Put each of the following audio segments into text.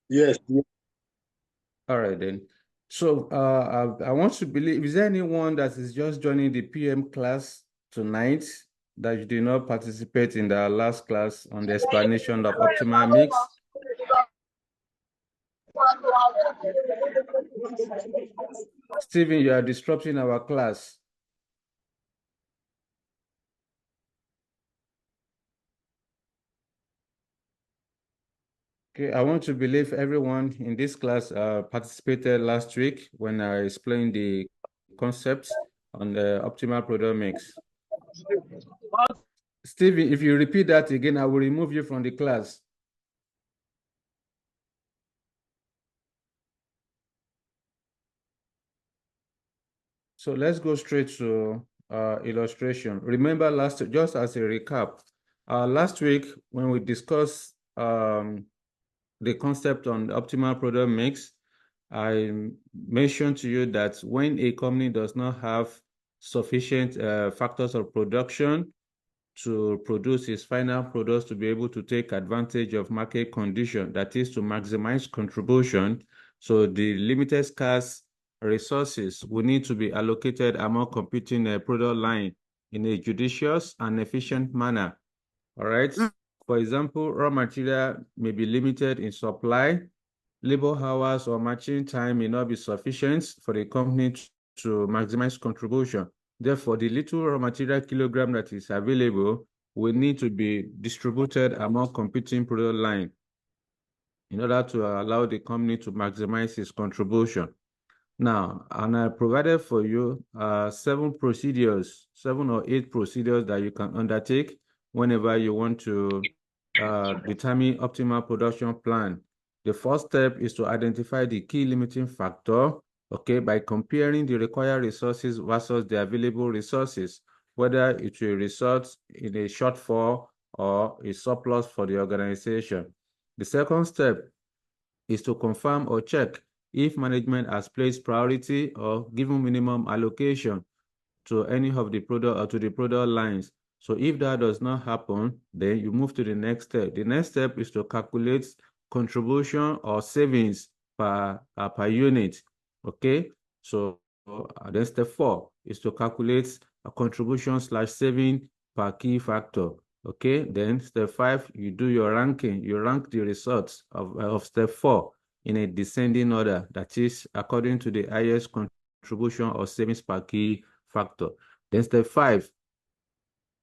Yes. All right then. So I want to believe, is there anyone that is just joining the PM class tonight that you did not participate in the last class on the explanation of optimal mix? Stephen, you are disrupting our class. Okay, I want to believe everyone in this class participated last week when I explained the concepts on the optimal product mix. Stephen, if you repeat that again, I will remove you from the class. So let's go straight to illustration. Remember just as a recap, last week when we discussed the concept on optimal product mix, I mentioned to you that when a company does not have sufficient factors of production to produce its final products to be able to take advantage of market condition, that is to maximize contribution. So the limited scarce resources will need to be allocated among competing product line in a judicious and efficient manner. All right. For example, raw material may be limited in supply, labor hours or matching time may not be sufficient for the company to maximize contribution. Therefore, the little raw material kilogram that is available will need to be distributed among competing product line in order to allow the company to maximize its contribution. Now, and I provided for you seven or eight procedures that you can undertake whenever you want to determine optimal production plan. The first step is to identify the key limiting factor, okay, by comparing the required resources versus the available resources, whether it will result in a shortfall or a surplus for the organization. The second step is to confirm or check if management has placed priority or given minimum allocation to any of the product or to the product lines. So if that does not happen, then you move to the next step. The next step is to calculate contribution or savings per unit. Okay. So then step 4 is to calculate a contribution slash saving per key factor. Okay. Then step 5, you do your ranking. You rank the results of step 4 in a descending order. That is according to the highest contribution or savings per key factor. Then step 5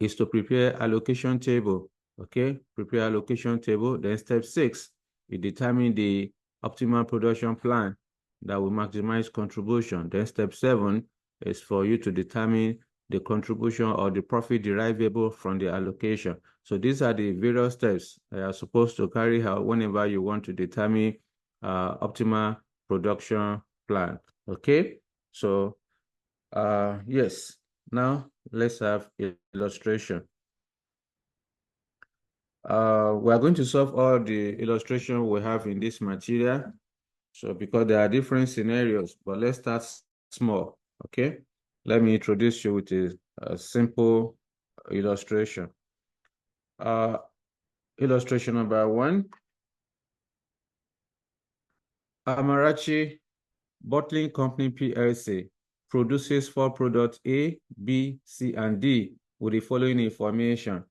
is to prepare allocation table. Okay, prepare allocation table. Then step 6, you determine the optimal production plan that will maximize contribution. Then step 7 is for you to determine the contribution or the profit derivable from the allocation. So these are the various steps that are supposed to carry out whenever you want to determine optimal production plan. Okay, so yes. Now let's have illustration. We are going to solve all the illustration we have in this material. So because there are different scenarios, but let's start small. Okay. Let me introduce you with a simple illustration. Uh, illustration number 1. Amarachi Bottling Company PLC produces 4 products A, B, C, and D with the following information.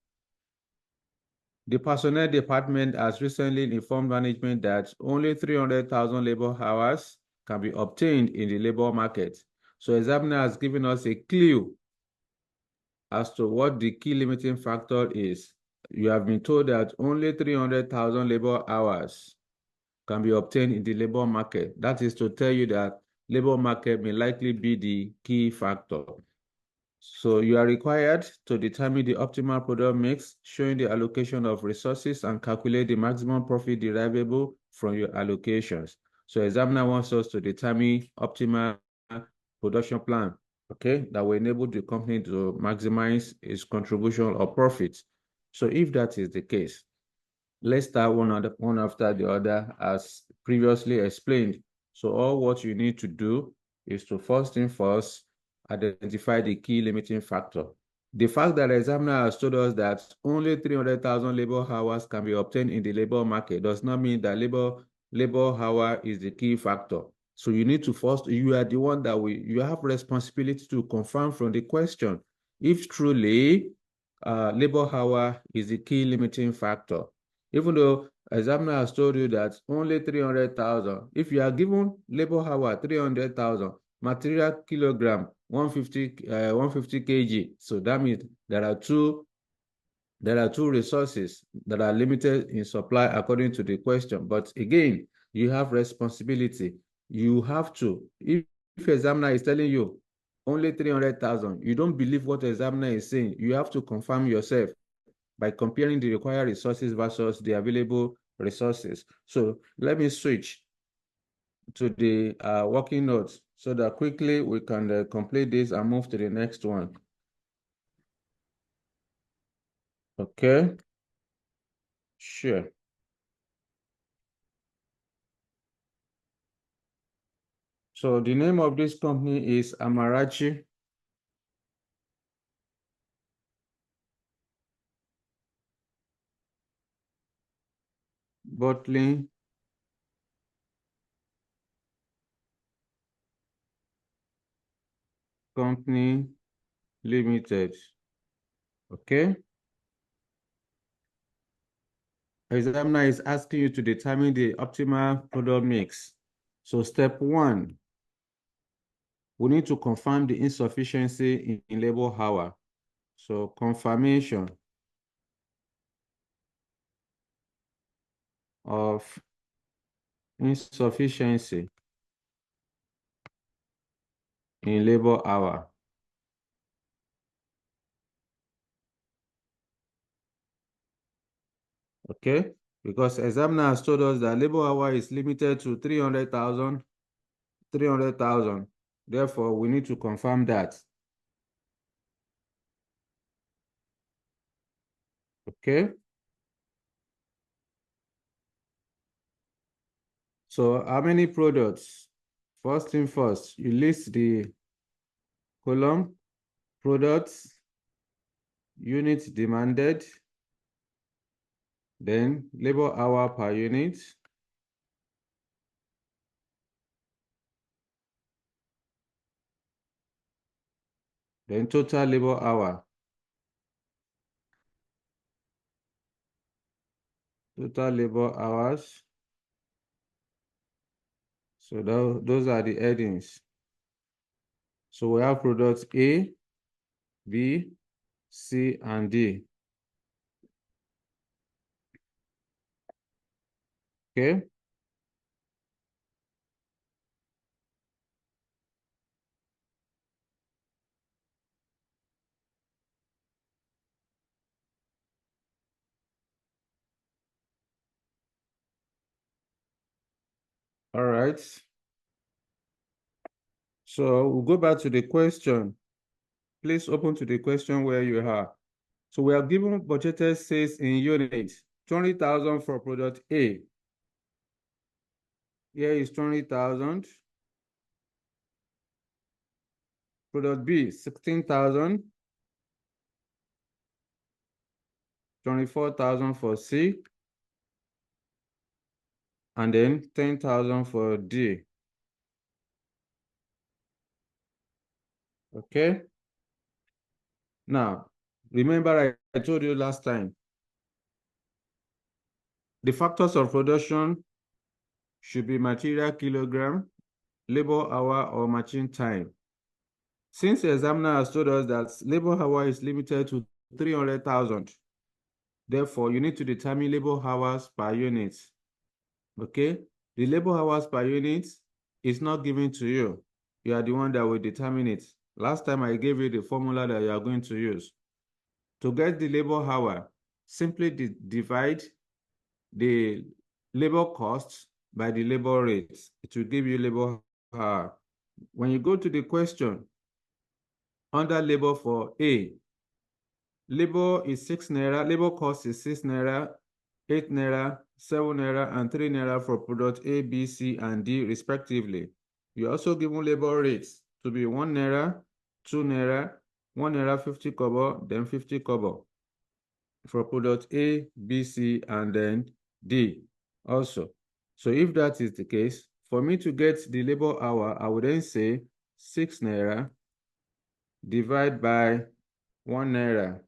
The personnel department has recently informed management that only 300,000 labor hours can be obtained in the labor market. So examiner has given us a clue as to what the key limiting factor is. You have been told that only 300,000 labor hours can be obtained in the labor market. That is to tell you that labor market may likely be the key factor. So you are required to determine the optimal product mix, showing the allocation of resources and calculate the maximum profit derivable from your allocations. So examiner wants us to determine optimal production plan, okay, that will enable the company to maximize its contribution or profits. So if that is the case, let's start one after the other as previously explained. So all what you need to do is to first thing first, identify the key limiting factor. The fact that the examiner has told us that only 300,000 labor hours can be obtained in the labor market does not mean that labor hour is the key factor. So you need to first, you are the one that you have responsibility to confirm from the question if truly labor hour is the key limiting factor. Even though examiner has told you that only 300,000, if you are given labor hour 300,000, material kilogram 150 kg, so that means there are two resources that are limited in supply according to the question. But again, you have responsibility. You have to, if examiner is telling you only 300,000, you don't believe what the examiner is saying, you have to confirm yourself by comparing the required resources versus the available resources. So let me switch to the working notes so that quickly we can complete this and move to the next one. Okay, sure. So the name of this company is Amarachi Bottling Company Limited. Okay. Examiner is asking you to determine the optimal product mix. So step one, we need to confirm the insufficiency in labor hour. So confirmation of insufficiency in labor hour. Okay, because examiner has told us that labor hour is limited to 300,000. Therefore, we need to confirm that. Okay. So how many products? First thing first, you list the column, products, units demanded, then labor hour per unit, then total labor hour. Total labor hours. So those are the headings. So we have products A, B, C, and D. Okay. All right. So we'll go back to the question. Please open to the question where you are. So we are given budgeted sales in units, 20,000 for product A. Here is 20,000. Product B, 16,000. 24,000 for C. And then 10,000 for D. Okay. Now, remember I told you last time, the factors of production should be material kilogram, labor hour, or machine time. Since the examiner has told us that labor hour is limited to 300,000, therefore you need to determine labor hours per unit. Okay, the labor hours per unit is not given to you. You are the one that will determine it. Last time I gave you the formula that you are going to use. To get the labor hour, simply divide the labor cost by the labor rate. It will give you labor hour. When you go to the question, under labor for A, labor is 6 naira, labor cost is 6 naira, 8 naira, 7 naira, and 3 naira for product A, B, C, and D, respectively. You're also given labor rates to be 1 naira, 2 naira, 1 naira 50 kobo, then 50 kobo for product A, B, C, and then D also. So if that is the case, for me to get the labor hour, I would then say 6 naira divided by 1 naira,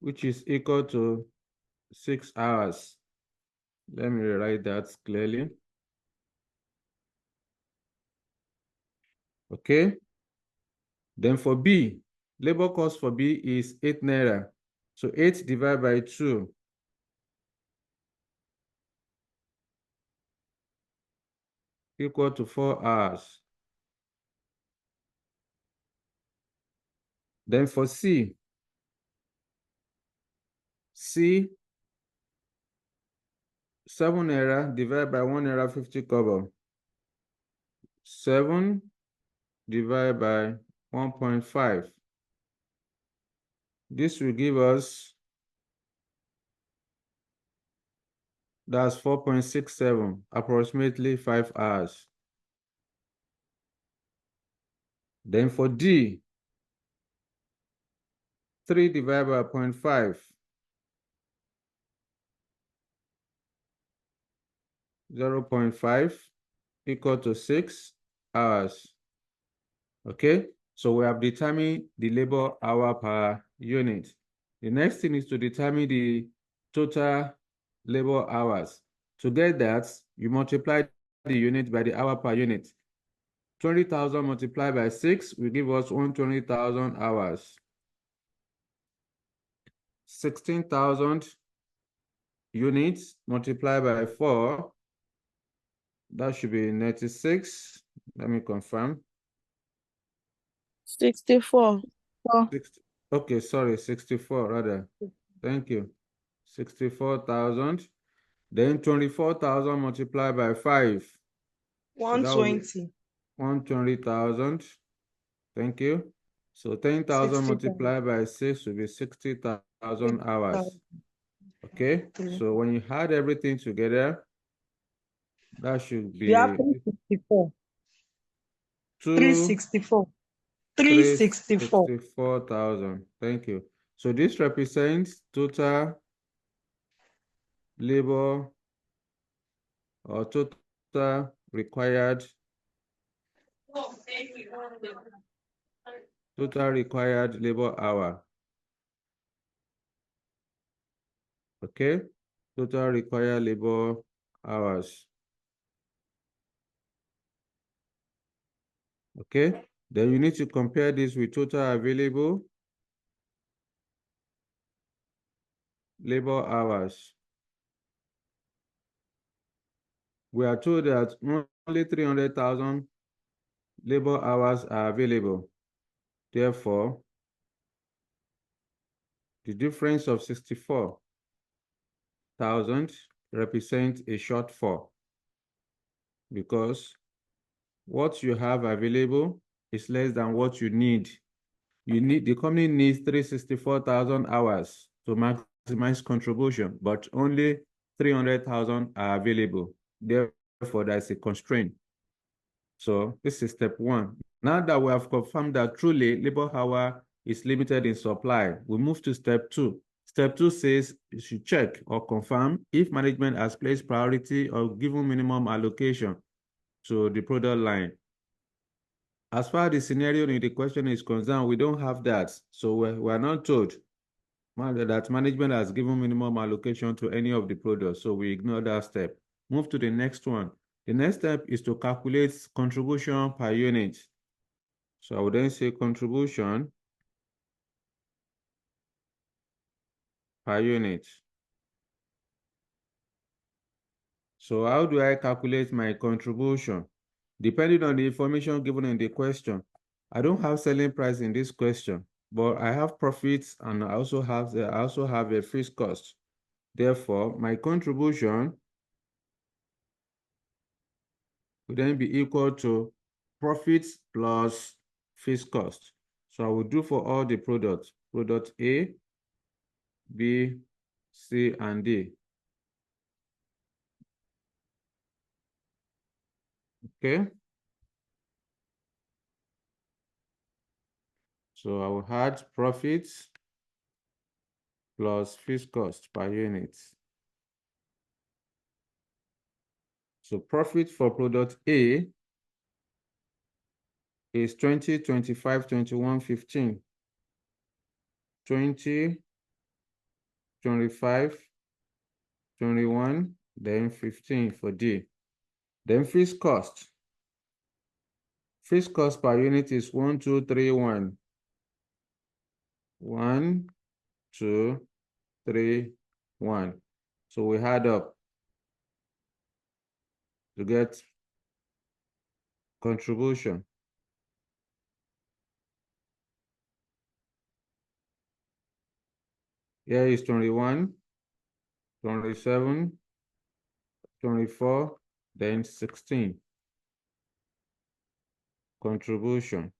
which is equal to 6 hours. Let me rewrite that clearly. Okay. Then for B, labor cost for B is 8 naira. So 8 divided by 2 equal to 4 hours. Then for C, 7 naira divided by 1 naira 50 kobo. 7 divided by 1.5. This will give us, that's 4.67, approximately 5 hours. Then for D, 3 divided by 0.5, 0.5 equal to 6 hours. Okay, so we have determined the labor hour per unit. The next thing is to determine the total labor hours. To get that, you multiply the unit by the hour per unit. 20,000 multiplied by 6 will give us 120,000 hours. 16,000 units multiplied by 4, that should be 96. Let me confirm. 64. Okay, sorry, 64 rather. Thank you. 64,000. Then 24,000 multiplied by 5. So that will be 120. 120,000. Thank you. So 10,000 multiplied by 6 will be 60,000 hours. Okay, so when you add everything together, that should be You have 364. 2, 364. 364. 364,000. Thank you. So this represents total labor or total required labor hour. Okay, total required labor hours. Okay, then you need to compare this with total available labor hours. We are told that only 300,000 labor hours are available. Therefore, the difference of 64,000 represents a shortfall because what you have available is less than what you need. The company needs 364,000 hours to maximize contribution, but only 300,000 are available. Therefore, there's a constraint. So this is step one. Now that we have confirmed that truly labor hour is limited in supply, we move to step two. Step two says you should check or confirm if management has placed priority or given minimum allocation to the product line. As far as the scenario in the question is concerned, we don't have that. So we're not told that management has given minimum allocation to any of the products. So we ignore that step. Move to the next one. The next step is to calculate contribution per unit. So I would then say contribution per unit. So how do I calculate my contribution? Depending on the information given in the question, I don't have selling price in this question, but I have profits and I also have a fixed cost. Therefore, my contribution will then be equal to profits plus fixed cost. So I will do for all the products, product A, B, C, and D. Okay. So I will add profits plus fixed cost per unit. So profit for product A is 20, 25, 21, 15. 20, 25, 21, then 15 for D. Then fixed cost. Fixed cost per unit is 1, 2, 3, 1. 1, 2, 3, 1. So we add up to get contribution. Here is 21, 27, 24, then 16. Contribution.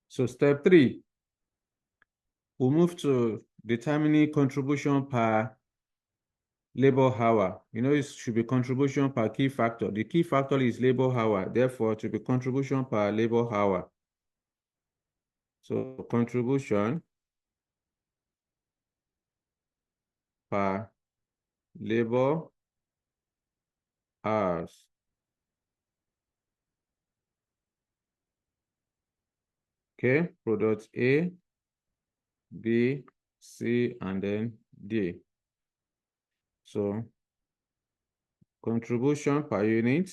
So step 3, we'll move to determining contribution per labor hour. You know, it should be contribution per key factor. The key factor is labor hour. Therefore, it should be contribution per labor hour. So contribution per labor hours. Okay, product A, B, C, and then D. So contribution per unit,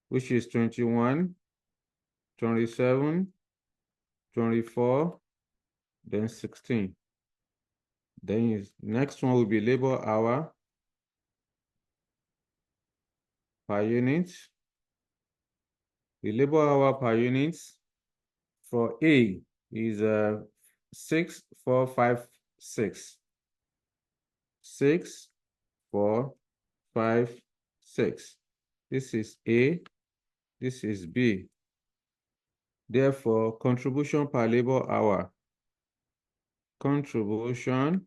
which is 21, 27, 24, then 16. Then next one will be labor hour per unit. The labor hour per unit for A is 6, 4, 5, 6. 6, 4, 5, 6. This is A, this is B. Therefore, contribution per labor hour. Contribution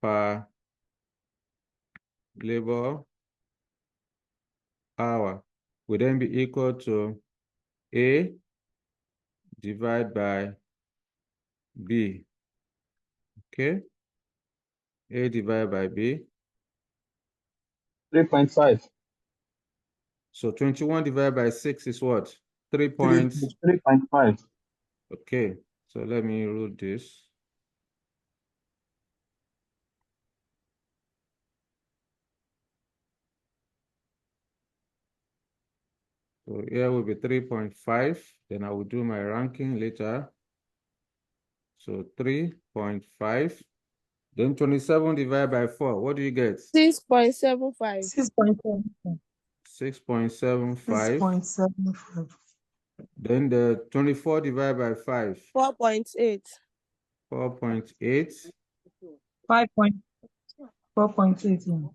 per labor hour will then be equal to A divided by B. Okay? A divided by B. 3.5. So 21 divided by 6 is what? 3 It's points. 3.5. Okay, so let me rule this. So here will be 3.5. Then I will do my ranking later. So 3.5. Then 27 divided by 4. What do you get? 6.75. 6.75. 6.75. 6.75. Then the 24 divided by 5. 4.8. 4.8. 4.8. Yeah.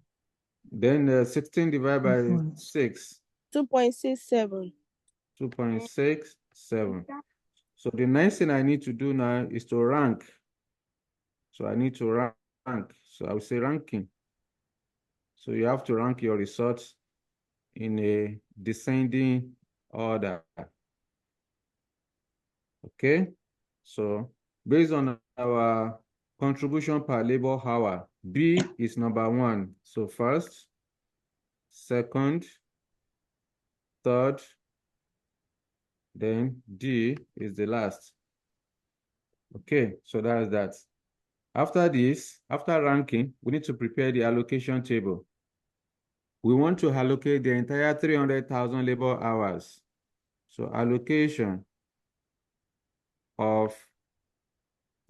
Then the 16 divided by 6. 2.67. 2.67. So the next thing I need to do now is to rank. So I need to rank. So I will say ranking. So you have to rank your results in a descending order. Okay? So based on our contribution per labor hour, B is number 1. So first, second, third, then D is the last. Okay, so that's that. After this, after ranking, we need to prepare the allocation table. We want to allocate the entire 300,000 labor hours. So allocation of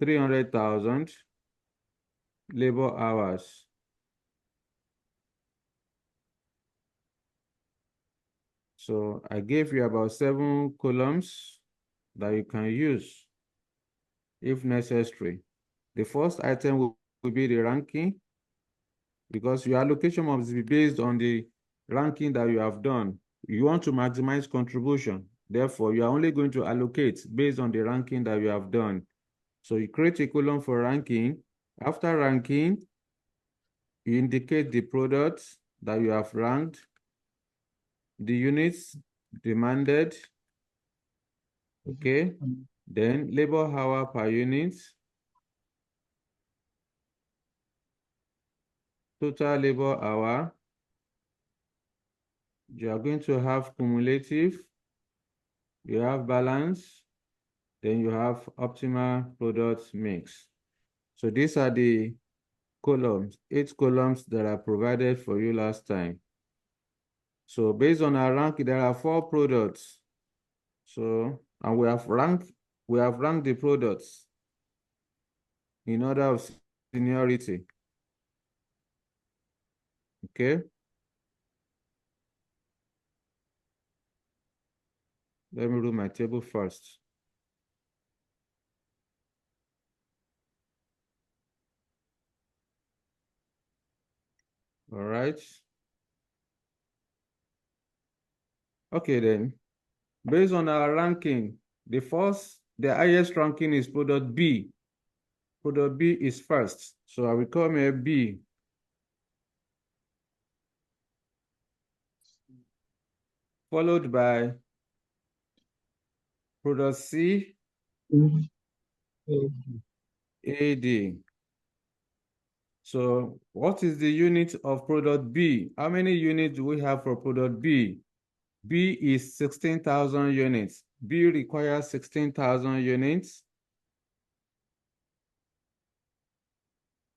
300,000 labor hours. So I gave you about 7 columns that you can use if necessary. The first item will be the ranking, because your allocation must be based on the ranking that you have done. You want to maximize contribution. Therefore, you are only going to allocate based on the ranking that you have done. So you create a column for ranking. After ranking, you indicate the products that you have ranked, the units demanded, okay? Then labor hour per unit. total labor hour. You are going to have cumulative, you have balance, then you have optimal product mix. So these are the columns, 8 columns that are provided for you last time. So based on our rank, there are 4 products. So, and we have ranked the products in order of seniority. Okay. Let me do my table first. All right. Okay, then. Based on our ranking, the highest ranking is product B. Product B is first. So I will come here B. Followed by product C, AD. So what is the unit of product B? How many units do we have for product B? B is 16,000 units. B requires 16,000 units.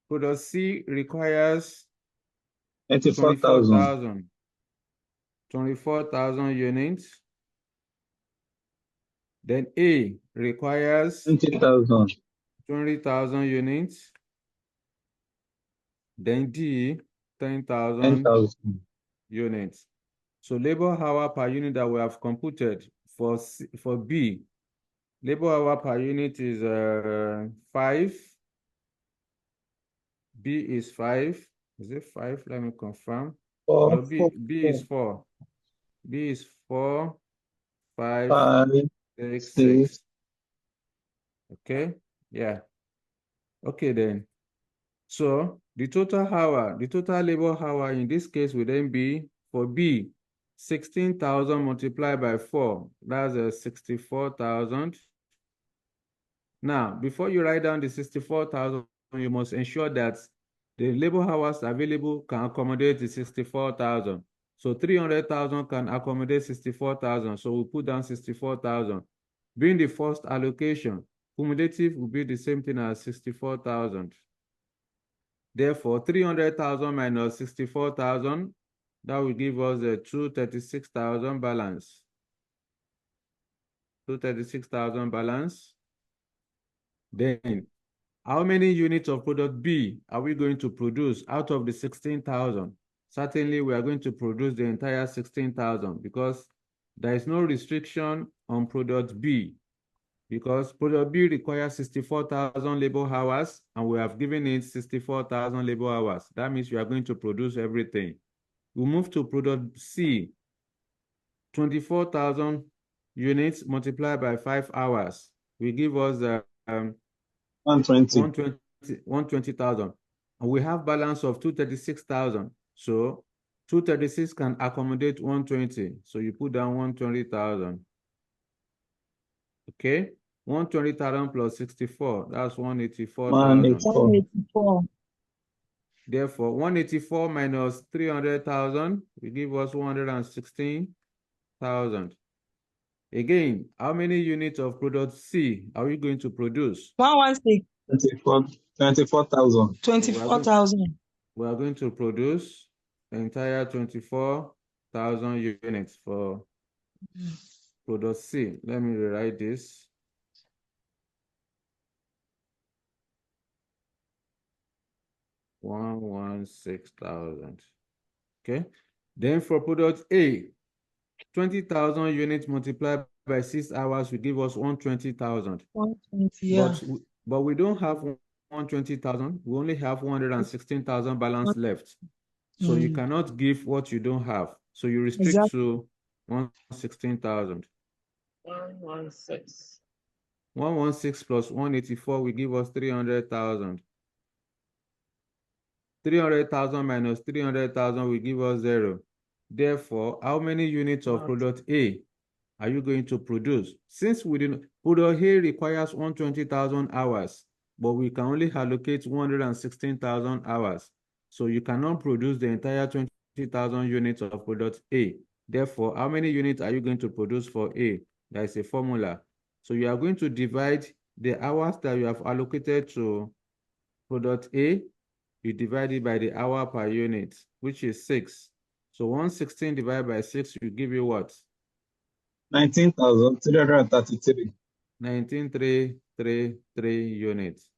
Product C requires 24,000. 24,000 units. Then A requires 20,000. 20,000 units. Then D, 10,000 10,000. units. So labor hour per unit that we have computed for B, labor hour per unit is 5. B is 5. Is it 5? Let me confirm. No, B is 4. B is 4, 5, 6. Okay, yeah. Okay, then. So the total labor hour in this case will then be for B, 16,000 multiplied by 4. That's 64,000. Now, before you write down the 64,000, you must ensure that the labor hours available can accommodate the 64,000. So 300,000 can accommodate 64,000. So we'll put down 64,000. Being the first allocation, cumulative will be the same thing as 64,000. Therefore, 300,000 minus 64,000, that will give us a 236,000 balance. 236,000 balance. Then, how many units of product B are we going to produce out of the 16,000? Certainly, we are going to produce the entire 16,000 because there is no restriction on product B, because product B requires 64,000 labor hours and we have given it 64,000 labor hours. That means you are going to produce everything. We move to product C, 24,000 units multiplied by 5 hours will give us 120,000. And we have balance of 236,000. So 236 can accommodate 120. So you put down 120,000. Okay, 120,000 plus 64, that's 184,000. 184. Therefore, 184 minus 300,000 will give us 116,000. Again, how many units of product C are we going to produce? 116. 24,000. 24,000. We are going to produce the entire 24,000 units for product C. Let me rewrite this. $116,000. Okay. Then for product A, 20,000 units multiplied by 6 hours will give us 120,000. 120, yeah. But we don't have 120,000. We only have 116,000 balance left. So you cannot give what you don't have. So you restrict to 116,000. 116. 116 plus 184 will give us 300,000. 300,000 minus 300,000 will give us 0. Therefore, how many units of product A are you going to produce? Since we didn't, product A requires 120,000 hours, but we can only allocate 116,000 hours. So you cannot produce the entire 20,000 units of product A. Therefore, how many units are you going to produce for A? There is a formula. So you are going to divide the hours that you have allocated to product A, you divide it by the hour per unit, which is 6. So 116 divided by 6 will give you what? 19,333. 19,333 units.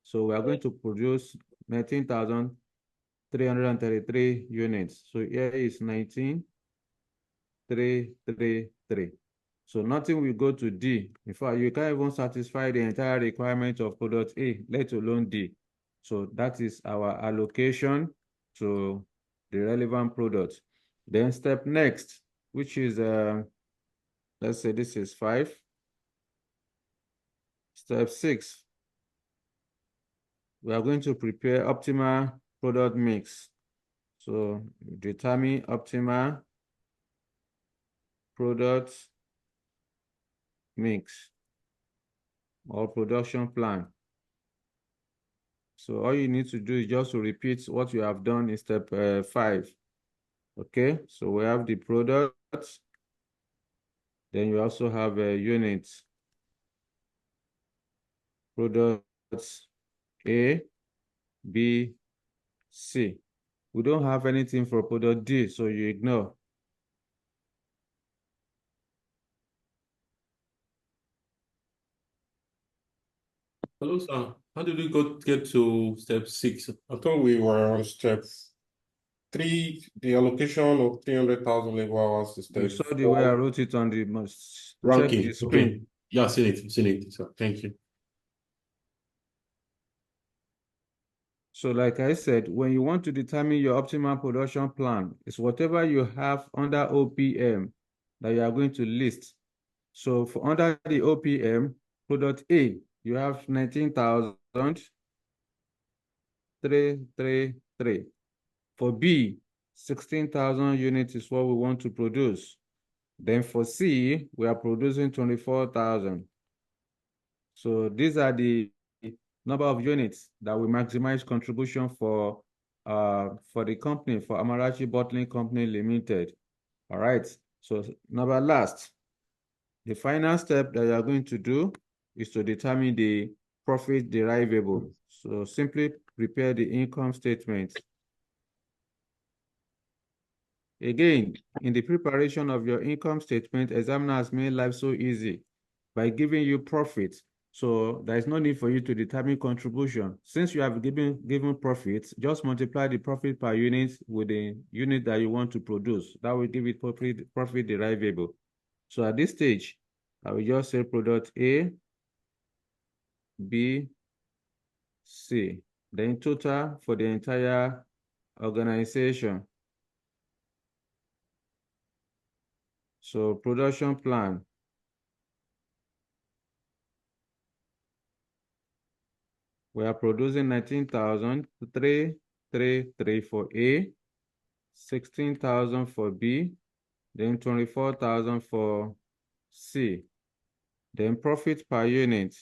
So we are going to produce 19,333 units. So here is 19,333. So nothing will go to D. In fact, you can't even satisfy the entire requirement of product A, let alone D. So that is our allocation to the relevant product. Then step next, which is, let's say this is 5. Step 6, we are going to prepare optimal product mix. So determine optimal product mix or production plan. So all you need to do is just to repeat what you have done in step 5. Okay, so we have the product, then you also have a unit. Products A, B, C. We don't have anything for product D, so you ignore. Hello, sir. How did we get to step 6? I thought we were on step 3, the allocation of 300,000 labor hours to You step saw the way I 4, wrote it on the most. Check the ranking. screen. Okay. Yeah, seen it, sir. Thank you. So like I said, when you want to determine your optimal production plan, it's whatever you have under OPM that you are going to list. So for under the OPM, product A, you have 19,333. For B, 16,000 units is what we want to produce. Then for C, we are producing 24,000. So these are the number of units that will maximize contribution for the company, for Amarachi Bottling Company Limited. All right. So number last, the final step that you are going to do is to determine the profit derivable. So simply prepare the income statement. Again, in the preparation of your income statement, examiners made life so easy by giving you profit. So there is no need for you to determine contribution. Since you have given profits, just multiply the profit per unit with the unit that you want to produce. That will give it profit derivable. So at this stage, I will just say product A, B, C. Then total for the entire organization. So production plan. We are producing 19,333 for A, 16,000 for B, then 24,000 for C. Then profit per unit.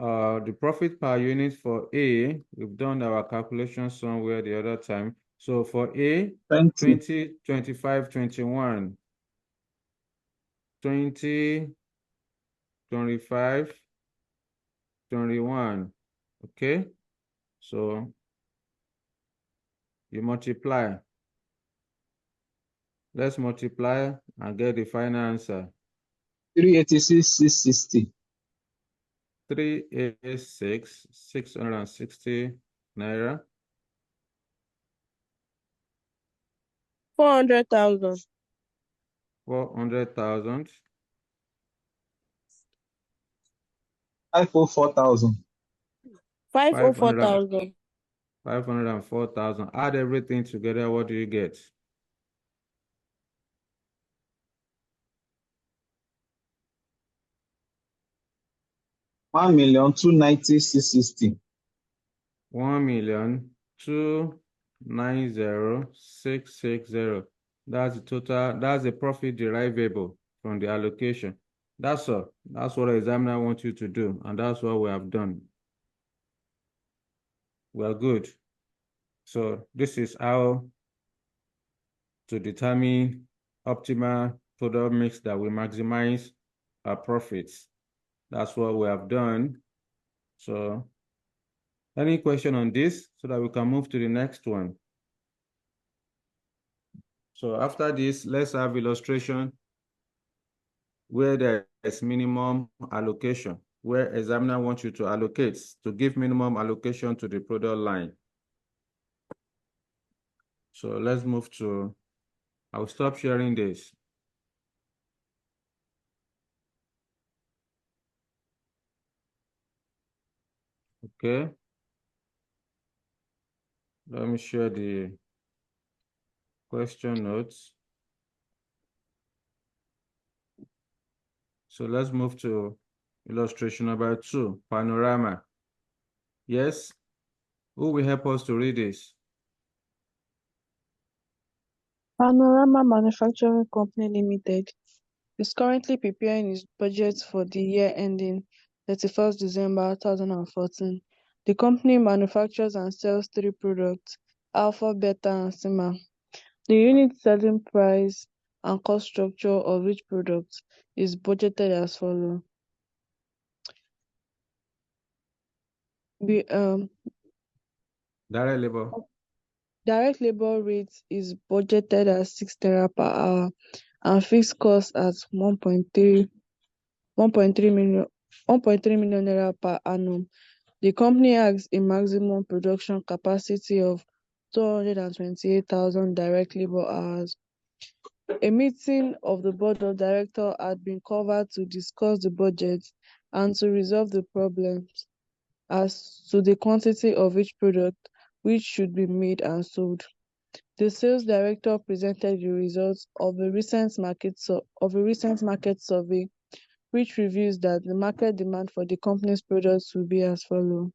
The profit per unit for A, we've done our calculation somewhere the other time. So for A, 20, 25, 21. 20, 25, 21. Okay, so you multiply. Let's multiply and get the final answer. 386,660. 386, 660 naira. 400,000. 400,000. 504,000. 504,000. 504,000. Add everything together, what do you get? 1,290,660. 1,290,660. That's the total, that's the profit derivable from the allocation. That's all. That's what the examiner wants you to do, and that's what we have done. Well, good. So this is how to determine optimal product mix that will maximize our profits. That's what we have done. So any question on this so that we can move to the next one? So after this, let's have illustration where there is minimum allocation, where examiner wants you to allocate, to give minimum allocation to the product line. So let's move to, I'll stop sharing this. Okay. Let me share the question notes. So let's move to illustration number 2, panorama. Yes, who will help us to read this? Panorama Manufacturing Company Limited is currently preparing its budget for the year ending 31st December 2014. The company manufactures and sells 3 products: Alpha, Beta, and Sigma. The unit selling price and cost structure of each product is budgeted as follows. Direct labor. Direct labor rate is budgeted at 6 naira per hour and fixed cost at 1.3 million naira per annum. The company has a maximum production capacity of 228,000 direct labor hours. A meeting of the board of directors had been called to discuss the budget and to resolve the problems as to the quantity of each product which should be made and sold. The sales director presented the results of a recent market survey, which reveals that the market demand for the company's products will be as follows.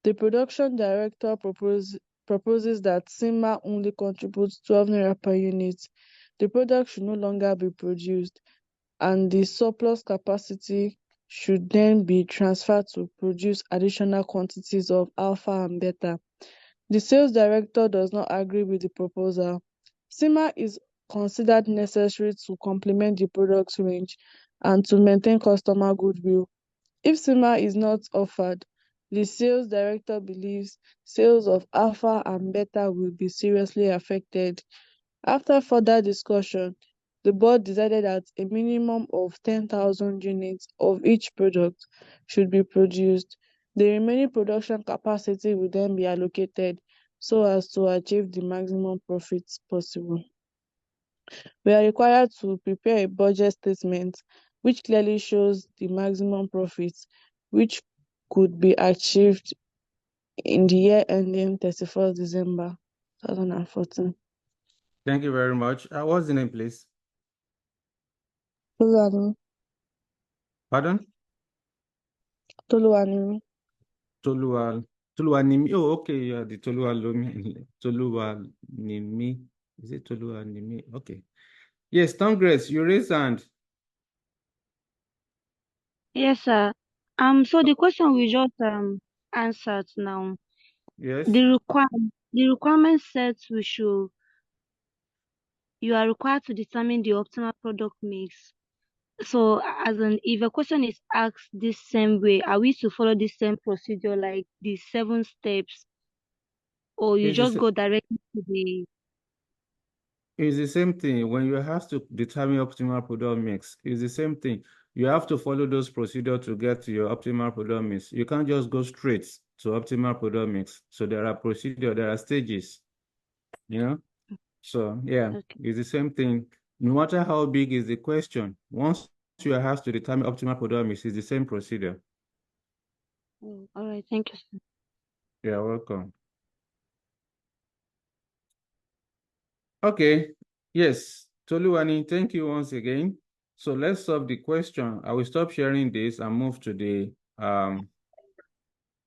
The production director proposes that Sigma only contributes 12 naira per unit. The product should no longer be produced, and the surplus capacity should then be transferred to produce additional quantities of Alpha and Beta. The sales director does not agree with the proposal. Sigma is considered necessary to complement the product range and to maintain customer goodwill. If Sigma is not offered, the sales director believes sales of Alpha and Beta will be seriously affected. After further discussion, the board decided that a minimum of 10,000 units of each product should be produced. The remaining production capacity will then be allocated so as to achieve the maximum profits possible. We are required to prepare a budget statement which clearly shows the maximum profits which could be achieved in the year ending 31st December 2014. Thank you very much. What's the name, please? Toluwani. Pardon? Toluwani. Toluwanimi. Oh, okay. Yeah, the Toluwanimi. Is it Toluwanimi? Okay. Yes, Tom Grace, you raised hand. Yes, sir. So the question we just answered now, Yes. the requirement says you are required to determine the optimal product mix. So, if a question is asked this same way, are we to follow the same procedure, like the 7 steps, or you just go directly to the? It's the same thing. When you have to determine optimal product mix, it's the same thing. You have to follow those procedures to get to your optimal product mix. You can't just go straight to optimal product mix. So there are procedures, there are stages, you know? So yeah, Okay. it's the same thing. No matter how big is the question, once you have to determine optimal product mix, it's the same procedure. All right, thank you, sir. You're welcome. Okay, yes, Toluwani, thank you once again. So let's solve the question. I will stop sharing this and move to the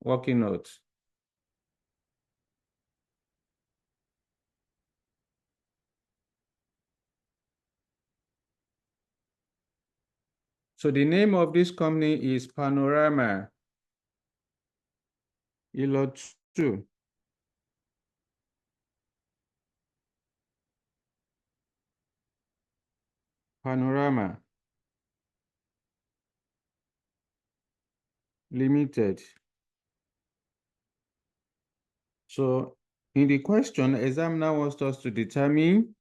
working notes. So the name of this company is Panorama. 2. Panorama Limited. So in the question, examiner wants us to determine,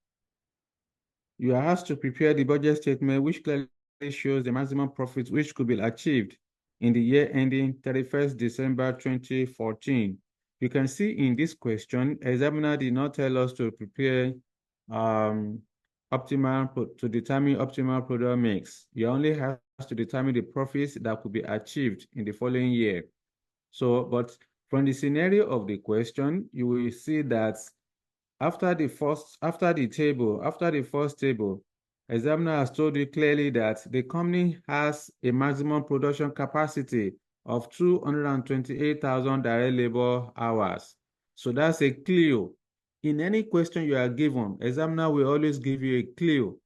you are asked to prepare the budget statement which clearly shows the maximum profit which could be achieved in the year ending 31st December 2014. You can see in this question, examiner did not tell us to prepare to determine optimal product mix. You only have to determine the profits that could be achieved in the following year. So, but from the scenario of the question, you will see that after the first table, examiner has told you clearly that the company has a maximum production capacity of 228,000 direct labor hours. So that's a clue. In any question you are given, examiner will always give you a clue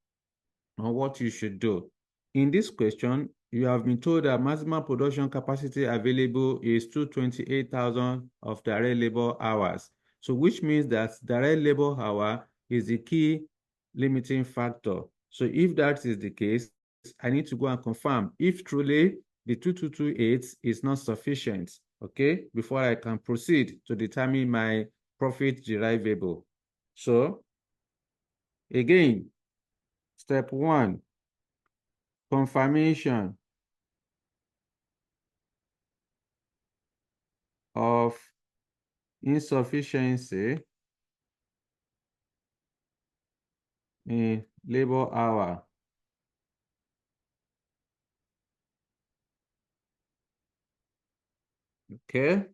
on what you should do. In this question, you have been told that maximum production capacity available is 228,000 of direct labor hours. So which means that direct labor hour is the key limiting factor. So if that is the case, I need to go and confirm if truly the 2228 is not sufficient, okay, before I can proceed to determine my profit derivable. So again, step 1, confirmation of insufficiency in labor hour. Okay.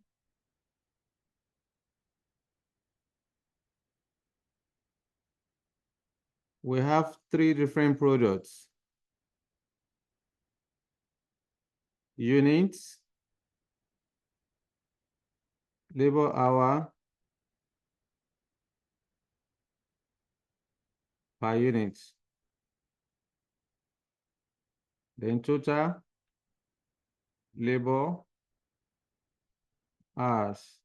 We have 3 different products. Units, labor hour per unit. Then total labor hours.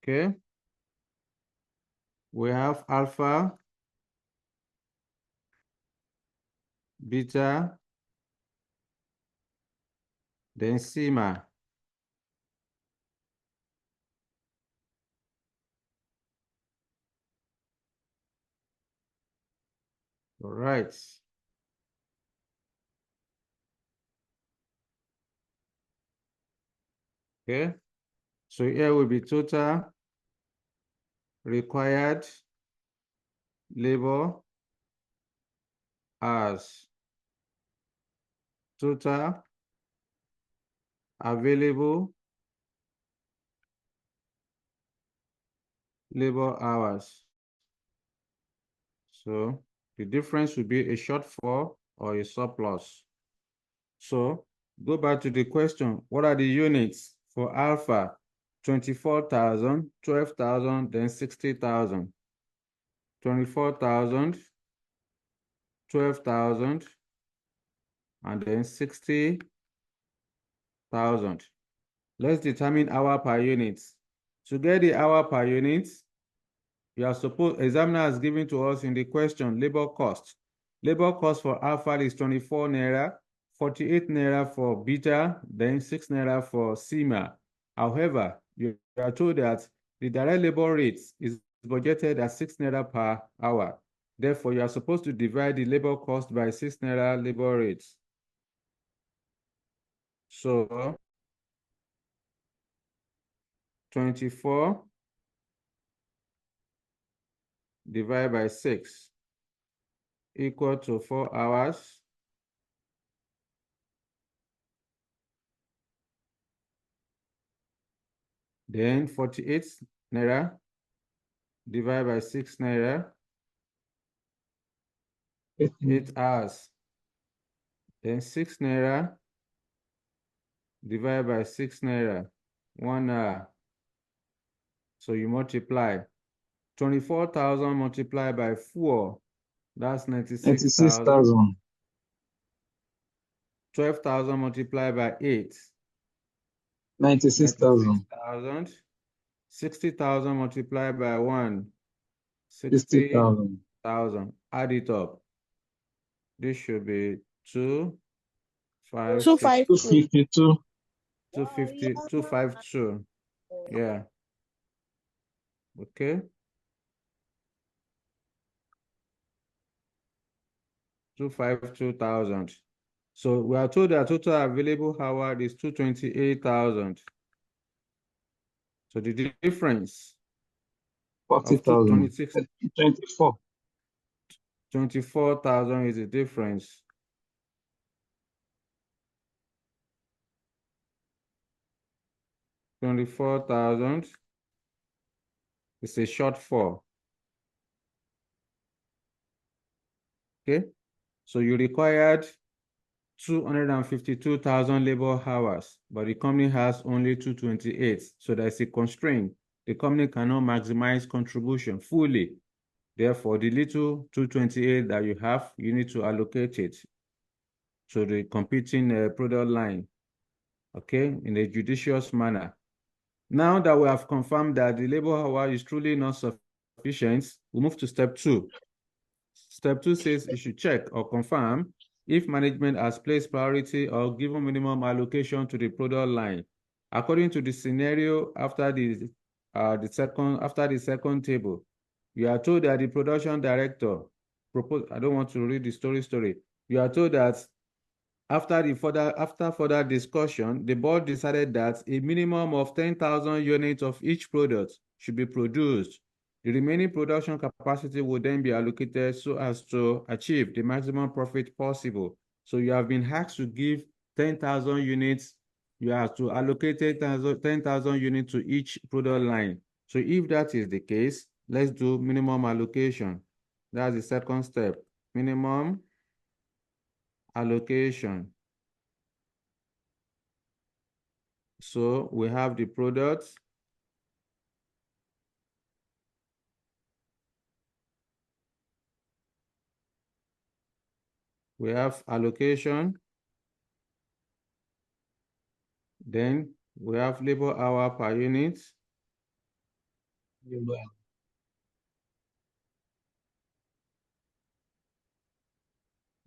Okay. We have alpha, beta, then sigma. All right. Okay. So here will be total required labor hours, total available labor hours. So the difference will be a shortfall or a surplus. So go back to the question. What are the units for alpha? 24,000, 12,000, then 60,000. 24,000, 12,000, and then 60,000. Let's determine hour per unit. To get the hour per unit, you are supposed, examiner has given to us in the question, labor cost. Labor cost for alpha is 24 naira, 48 naira for beta, then 6 naira for sigma. However, you are told that the direct labor rate is budgeted at 6 naira per hour. Therefore, you are supposed to divide the labor cost by 6 naira labor rates. So 24 divided by 6 equal to 4 hours. Then 48 naira divided by 6 naira, 8 hours. Then 6 naira divided by 6 naira, 1 hour. So you multiply 24,000 multiplied by 4, that's 96,000. 96,000. 12,000 multiplied by 8. 96,000. 96,000. 60,000 multiplied by 1. 60,000. 60,000. Add it up. This should be 2, 5, 6, 252. 252. 252. Yeah. Okay. 252,000. So we are told that total available hour is 228,000. So the difference of 40,000. 24. 24,000 is the difference. 24,000 is a shortfall. Okay. So you required 252,000 labor hours, but the company has only 228. So there's a constraint. The company cannot maximize contribution fully. Therefore, the little 228 that you have, you need to allocate it to the competing product line, okay, in a judicious manner. Now that we have confirmed that the labor hour is truly not sufficient, we move to step 2. Step 2 says you should check or confirm if management has placed priority or given minimum allocation to the product line. According to the scenario after the second table, you are told that the production director proposed. I don't want to read the story. You are told that after further discussion, the board decided that a minimum of 10,000 units of each product should be produced. The remaining production capacity will then be allocated so as to achieve the maximum profit possible. So you have been asked to give 10,000 units. You have to allocate 10,000 units to each product line. So if that is the case, let's do minimum allocation. That's the second step. Minimum allocation. So we have the products. We have allocation. Then we have labor hour per unit.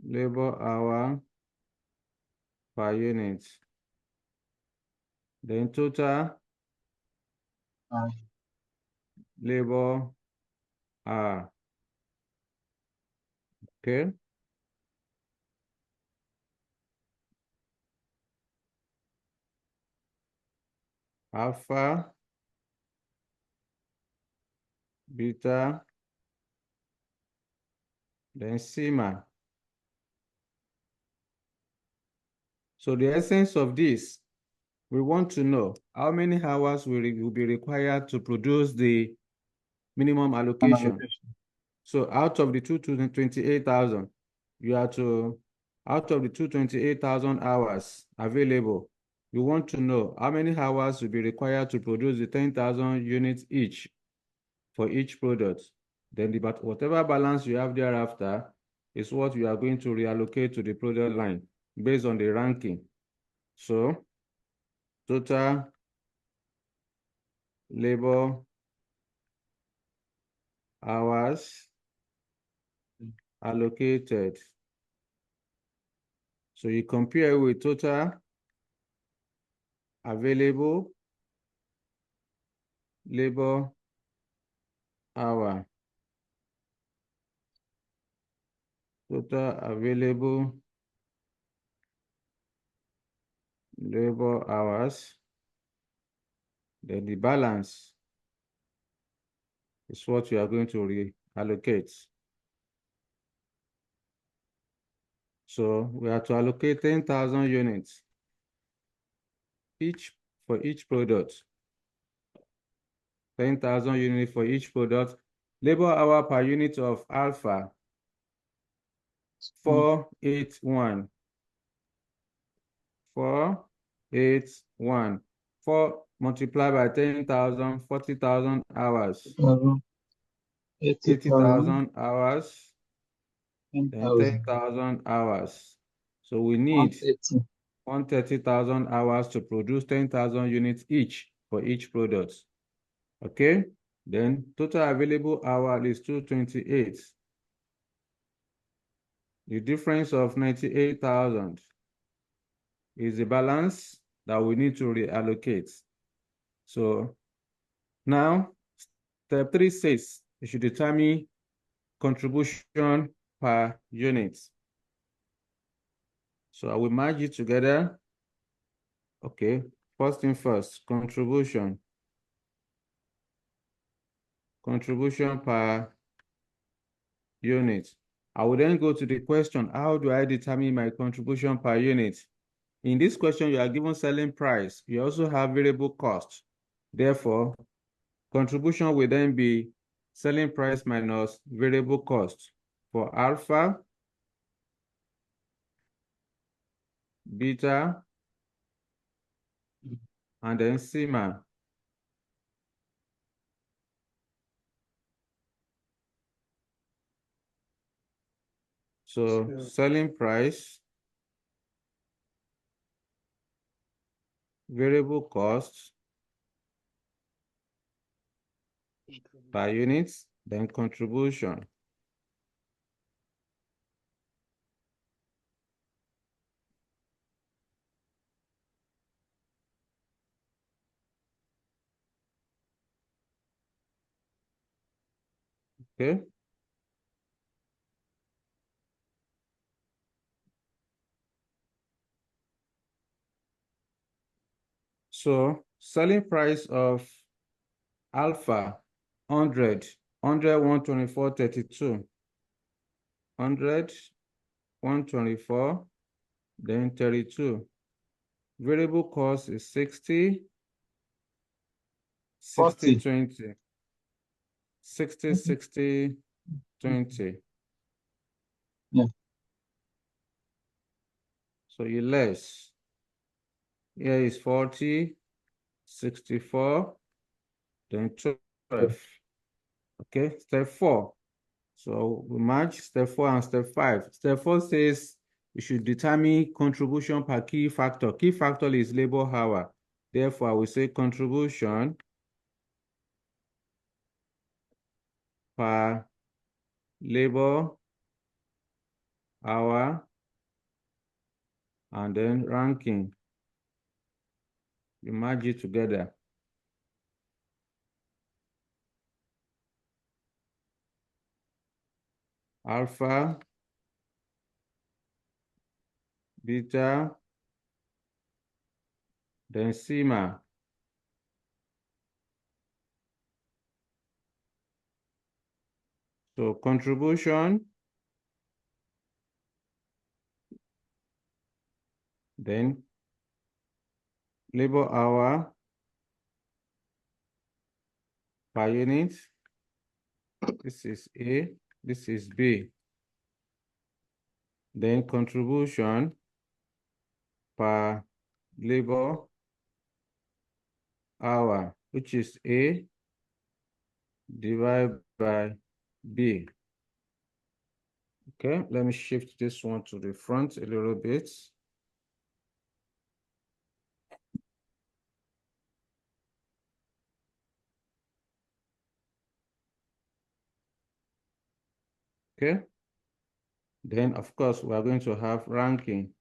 Labor hour per unit. Then total labor hour. Okay. Alpha, beta, then sigma. So the essence of this, we want to know how many hours will be required to produce the minimum allocation. So out of the 228,000, you are to, out of the 228,000 hours available, you want to know how many hours will be required to produce the 10,000 units each for each product. Then whatever balance you have thereafter is what you are going to reallocate to the product line based on the ranking. So total labor hours allocated. So you compare with total available labor hour. Total available labor hours. Then the balance is what you are going to reallocate. So we have to allocate 10,000 units each for each product. 10,000 units for each product. Labor hour per unit of alpha, 481. 481. 4 multiplied by 10,000, 40,000 hours. 80,000. 80,000 hours. Then 10,000 hours. So we need 130. 130,000 hours to produce 10,000 units each for each product. Okay, then total available hour is 228. The difference of 98,000 is the balance that we need to reallocate. So now, step 3 says you should determine contribution per unit. So I will merge it together. Okay, first thing first, contribution per unit. I will then go to the question, how do I determine my contribution per unit? In this question, you are given selling price. You also have variable cost. Therefore, contribution will then be selling price minus variable cost for alpha, beta, and then sigma. So selling price, variable cost per unit, then contribution. Okay. So selling price of alpha 100, 124, 32, 100, 124, then 32. Variable cost is 60, 60, 40. 20, 60, 60, 20. Yeah. So you less. Here is 40, 64, then 12. Okay, step 4. So we match step 4 and step 5. Step 4 says you should determine contribution per key factor. Key factor is labor hour. Therefore, I will say contribution per labor hour and then ranking. You merge it together. Alpha, beta, then sigma. So contribution, then labor hour per unit. This is A, this is B. Then contribution per labor hour, which is A divided by B. Okay, let me shift this one to the front a little bit. Okay, then of course we are going to have ranking.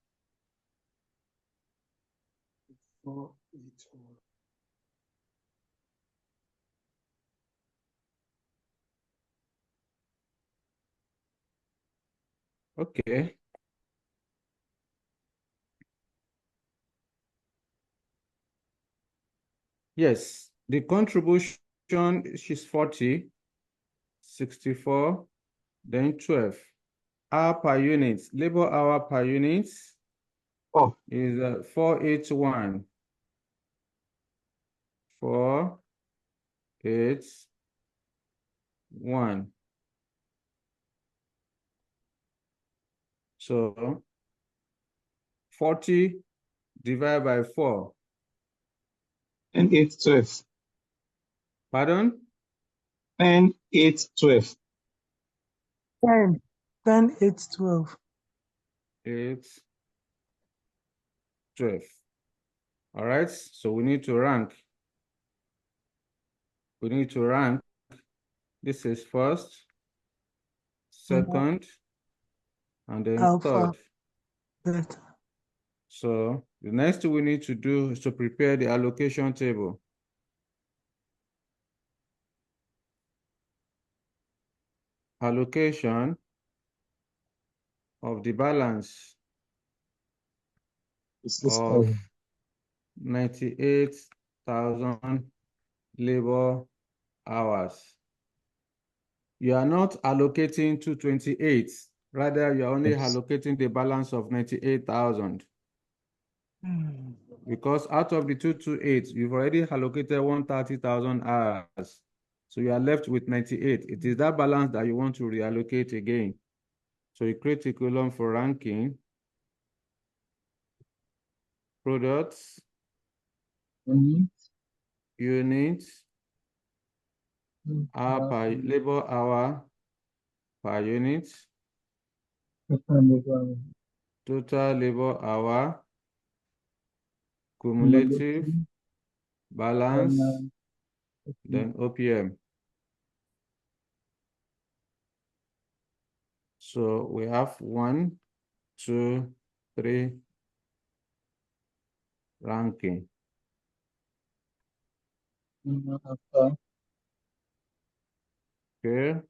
Okay. Yes, the contribution is 40, 64, then 12. Hour per unit, labor hour per unit Oh, is 481. 481. So 40 divided by 4. and 8, 12. Pardon? And 8, 12. 10, 10, 8, 12. 8, 12. All right, so we need to rank. We need to rank. This is first, second, and then Alpha. third. So the next thing we need to do is to prepare the allocation table. Allocation of the balance It's this of 98,000 labor hours. You are not allocating 228, rather you are only Yes. allocating the balance of 98,000. Because out of the 228, you've already allocated 130,000 hours. So you are left with 98. It is that balance that you want to reallocate again. So you create a column for ranking, products, units, hour per labor hour per unit, total labor hour, cumulative, balance, then OPM. So we have 1, 2, 3 ranking. Okay.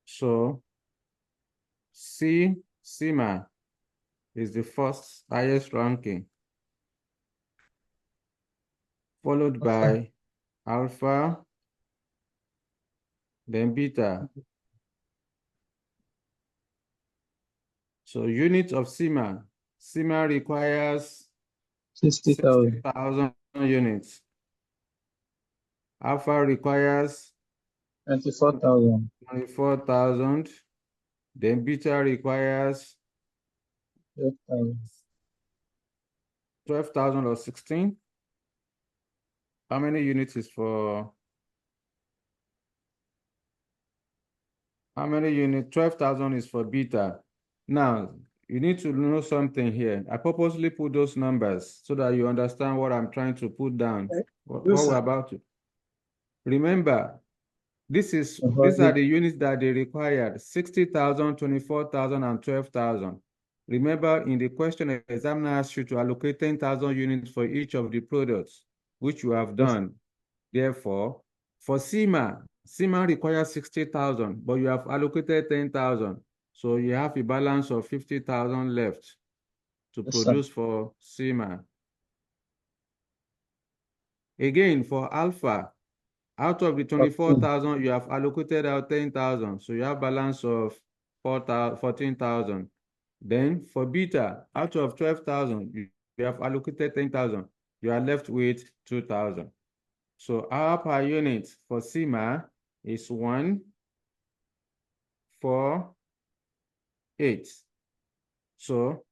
So CMA is the first highest ranking, followed by alpha, then beta. So units of CMA requires 60,000. 60,000 units. Alpha requires 24,000. 24,000. Then beta requires 12,000. 12,000 or 16. How many units is for? How many units? 12,000 is for beta. Now, you need to know something here. I purposely put those numbers so that you understand what I'm trying to put down, what we're about to. Remember, these are the units that they required: 60,000, 24,000, and 12,000. Remember, in the question, the examiner asked you to allocate 10,000 units for each of the products, which you have done. Therefore, for CMA requires 60,000, but you have allocated 10,000. So you have a balance of 50,000 left to produce for CMA. Again, for alpha, out of the 24,000, you have allocated out 10,000. So you have balance of 14,000. Then for beta, out of 12,000, you have allocated 10,000. You are left with 2,000. So hour per unit for CMA is 1, 4, 8. So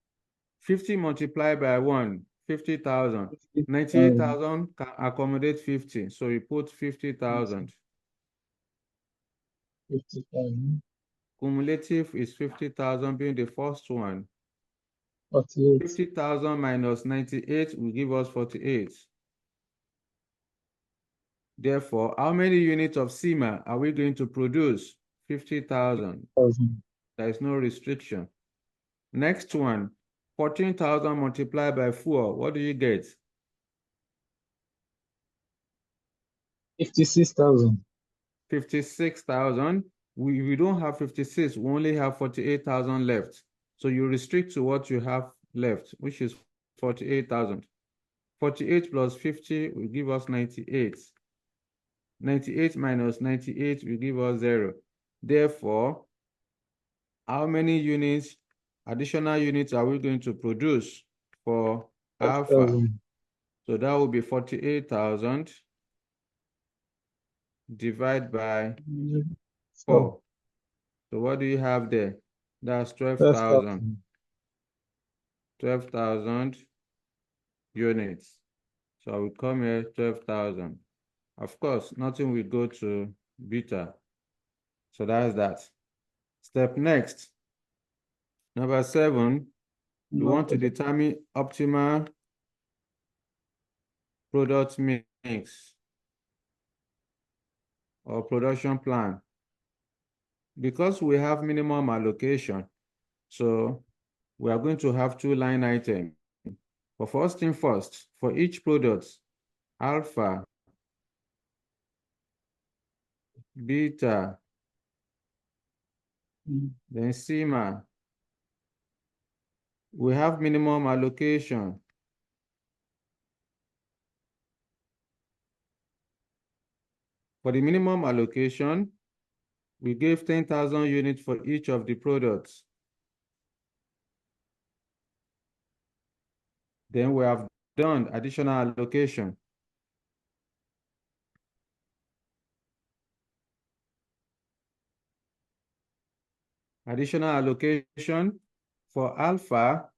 50 multiplied by 1, 50,000. 98,000 can accommodate 50. So you put 50,000. 50,000. Cumulative is 50,000 being the first one. 48. 50,000 minus 98 will give us 48. Therefore, how many units of CMA are we going to produce? 50,000. There is no restriction. Next one, 14,000 multiplied by 4. What do you get? 56,000. 56,000. We don't have 56. We only have 48,000 left. So you restrict to what you have left, which is 48,000. 48 plus 50 will give us 98. 98 minus 98 will give us 0. Therefore, how many units, additional units are we going to produce for alpha? So that will be 48,000 divided by 4. So what do you have there? That's 12,000. 12,000 units. So I will come here 12,000. Of course, nothing will go to beta. So that's that. Step next. Number 7, we want to determine optimal product mix or production plan. Because we have minimum allocation, so we are going to have 2 line items. But first thing first, for each product, alpha, beta, then sigma, we have minimum allocation. For the minimum allocation, we gave 10,000 units for each of the products. Then we have done additional allocation. Additional allocation for alpha,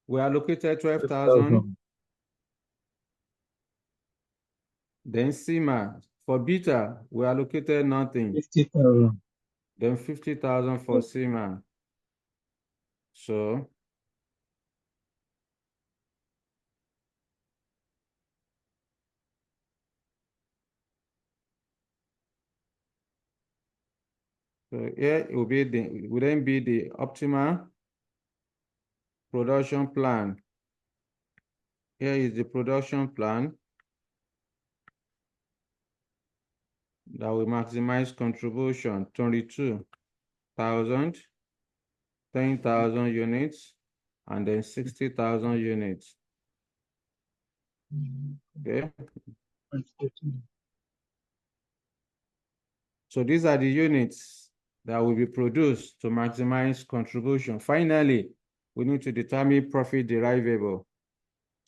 we allocated 12,000. Then sigma, for beta, we allocated nothing. 50,000. Then 50,000 for sigma. So here it will then be the optimal production plan. Here is the production plan that will maximize contribution, 22,000, 10,000 units, and then 60,000 units. Okay. So these are the units that will be produced to maximize contribution. Finally, we need to determine profit derivable.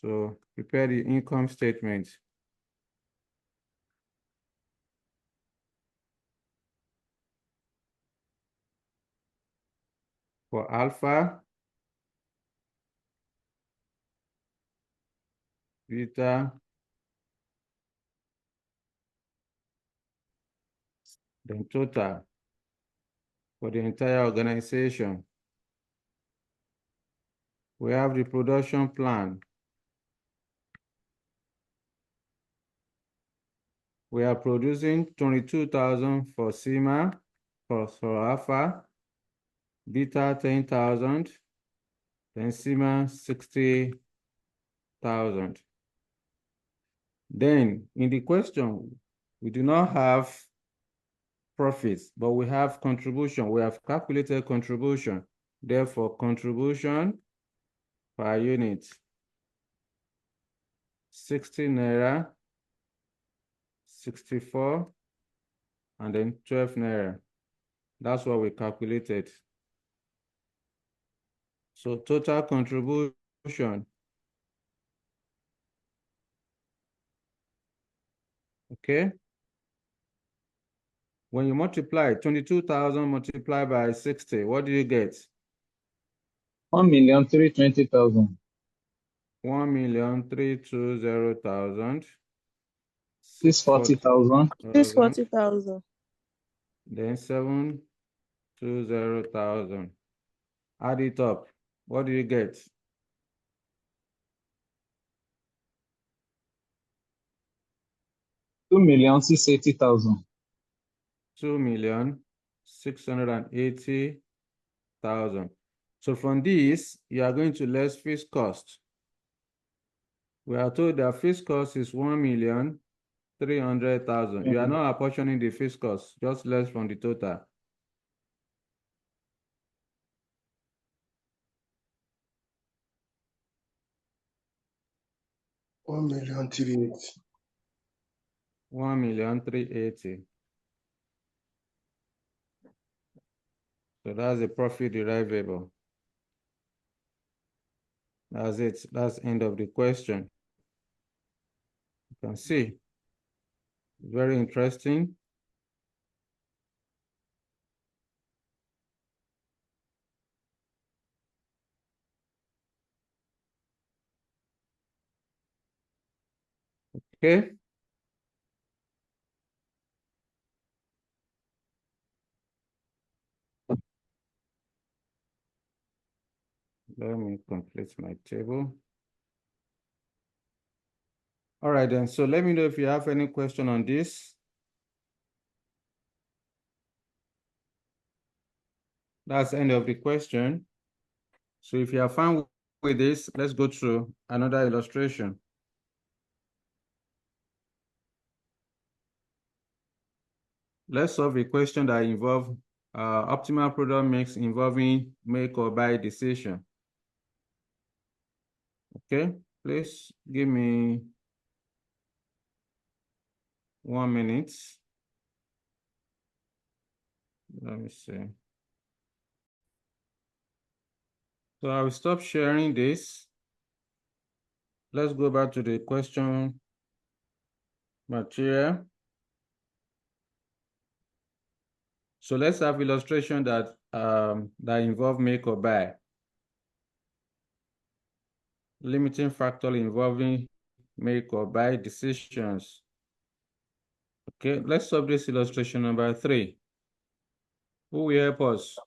So prepare the income statement. For alpha, beta, then total for the entire organization. We have the production plan. We are producing 22,000 for sigma, for alpha, beta 10,000, then sigma 60,000. Then in the question, we do not have profits, but we have contribution. We have calculated contribution. Therefore, contribution per unit, 60 naira, 64, and then 12 naira. That's what we calculated. So total contribution, okay? When you multiply 22,000 multiplied by 60, what do you get? 1,320,000. 1,320,000. 640,000. 640,000. Then 720,000. Add it up. What do you get? 2,680,000. 2,680,000. So from this, you are going to less fixed cost. We are told that fixed cost is 1,300,000. You are not apportioning the fixed cost, just less from the total. $1,380,000. 1,380,000. So that's the profit derivable. That's it. That's end of the question. You can see. Very interesting. Okay. Let me complete my table. All right, then. So let me know if you have any question on this. That's the end of the question. So if you are fine with this, let's go through another illustration. Let's solve a question that involves optimal product mix involving make or buy decision. Okay, please give me 1 minute. Let me see. So I will stop sharing this. Let's go back to the question material. So let's have illustration that involve make or buy. Limiting factor involving make or buy decisions. Okay, let's solve this illustration number 3. Who will help us?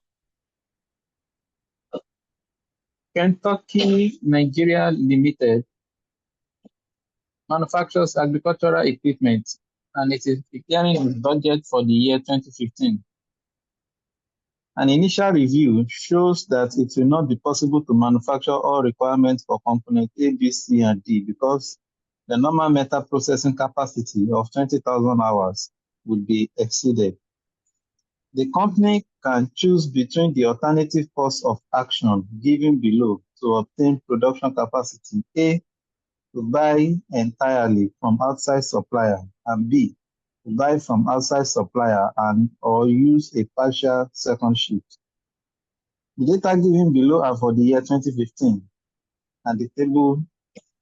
Kentucky Nigeria Limited manufactures agricultural equipment and it is declaring its budget for the year 2015. An initial review shows that it will not be possible to manufacture all requirements for component A, B, C, and D because the normal metal processing capacity of 20,000 hours would be exceeded. The company can choose between the alternative course of action given below to obtain production capacity: A, to buy entirely from outside supplier, and B, to buy from outside supplier and or use a partial second shift. The data given below are for the year 2015, and the table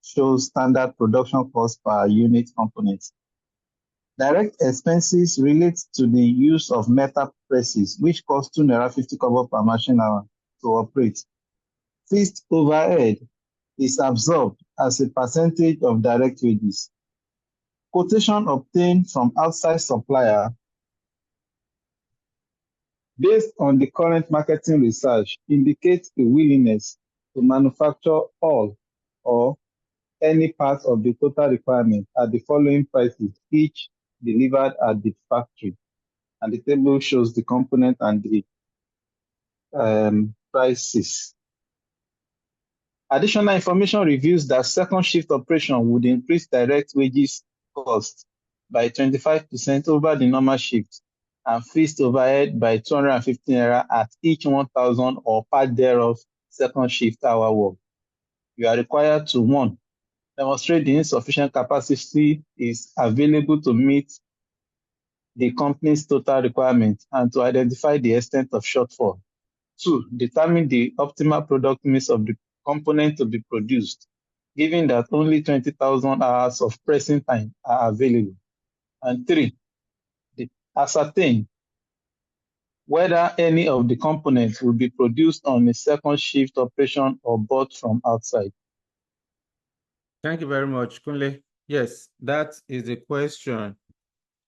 shows standard production cost per unit component. Direct expenses relate to the use of metal presses, which cost 2.50 naira per machine hour to operate. Fixed overhead is absorbed as a percentage of direct wages. Quotation obtained from outside supplier based on the current marketing research indicates a willingness to manufacture all or any part of the total requirement at the following prices, each delivered at the factory. And the table shows the component and the prices. Additional information reveals that second shift operation would increase direct wages cost by 25% over the normal shift and fixed overhead by 250 naira at each 1,000 or part thereof second shift hour work. You are required to 1. Demonstrate the insufficient capacity is available to meet the company's total requirement and to identify the extent of shortfall. 2. Determine the optimal product mix of the component to be produced, given that only 20,000 hours of pressing time are available. And 3. Ascertain whether any of the components will be produced on a second shift operation or bought from outside. Thank you very much, Kunle. Yes, that is the question.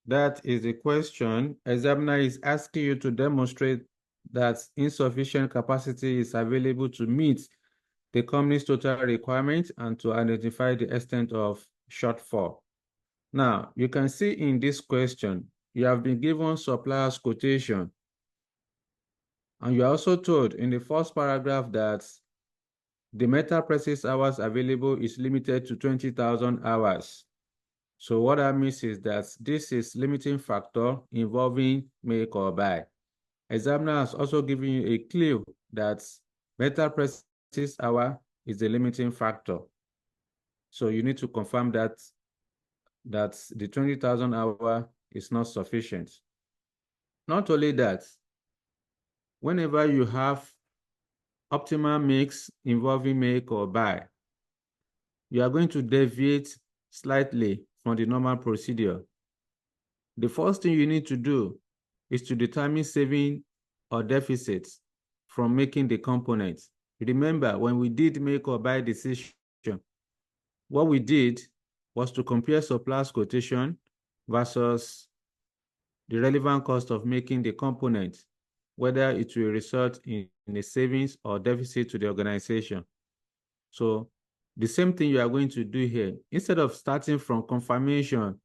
That is the question. Examiner is asking you to demonstrate that insufficient capacity is available to meet the company's total requirement and to identify the extent of shortfall. Now, you can see in this question, you have been given supplier's quotation. And you are also told in the first paragraph that the metal presses hours available is limited to 20,000 hours. So what that means is that this is limiting factor involving make or buy. Examiner has also given you a clue that metal presses hour is the limiting factor. So you need to confirm that the 20,000 hour is not sufficient. Not only that, whenever you have optimal mix involving make or buy, you are going to deviate slightly from the normal procedure. The first thing you need to do is to determine saving or deficits from making the components. Remember, when we did make or buy decision, what we did was to compare supplier's quotation versus the relevant cost of making the component. whether it will result in a savings or deficit to the organization. So the same thing you are going to do here. Instead of starting from confirmation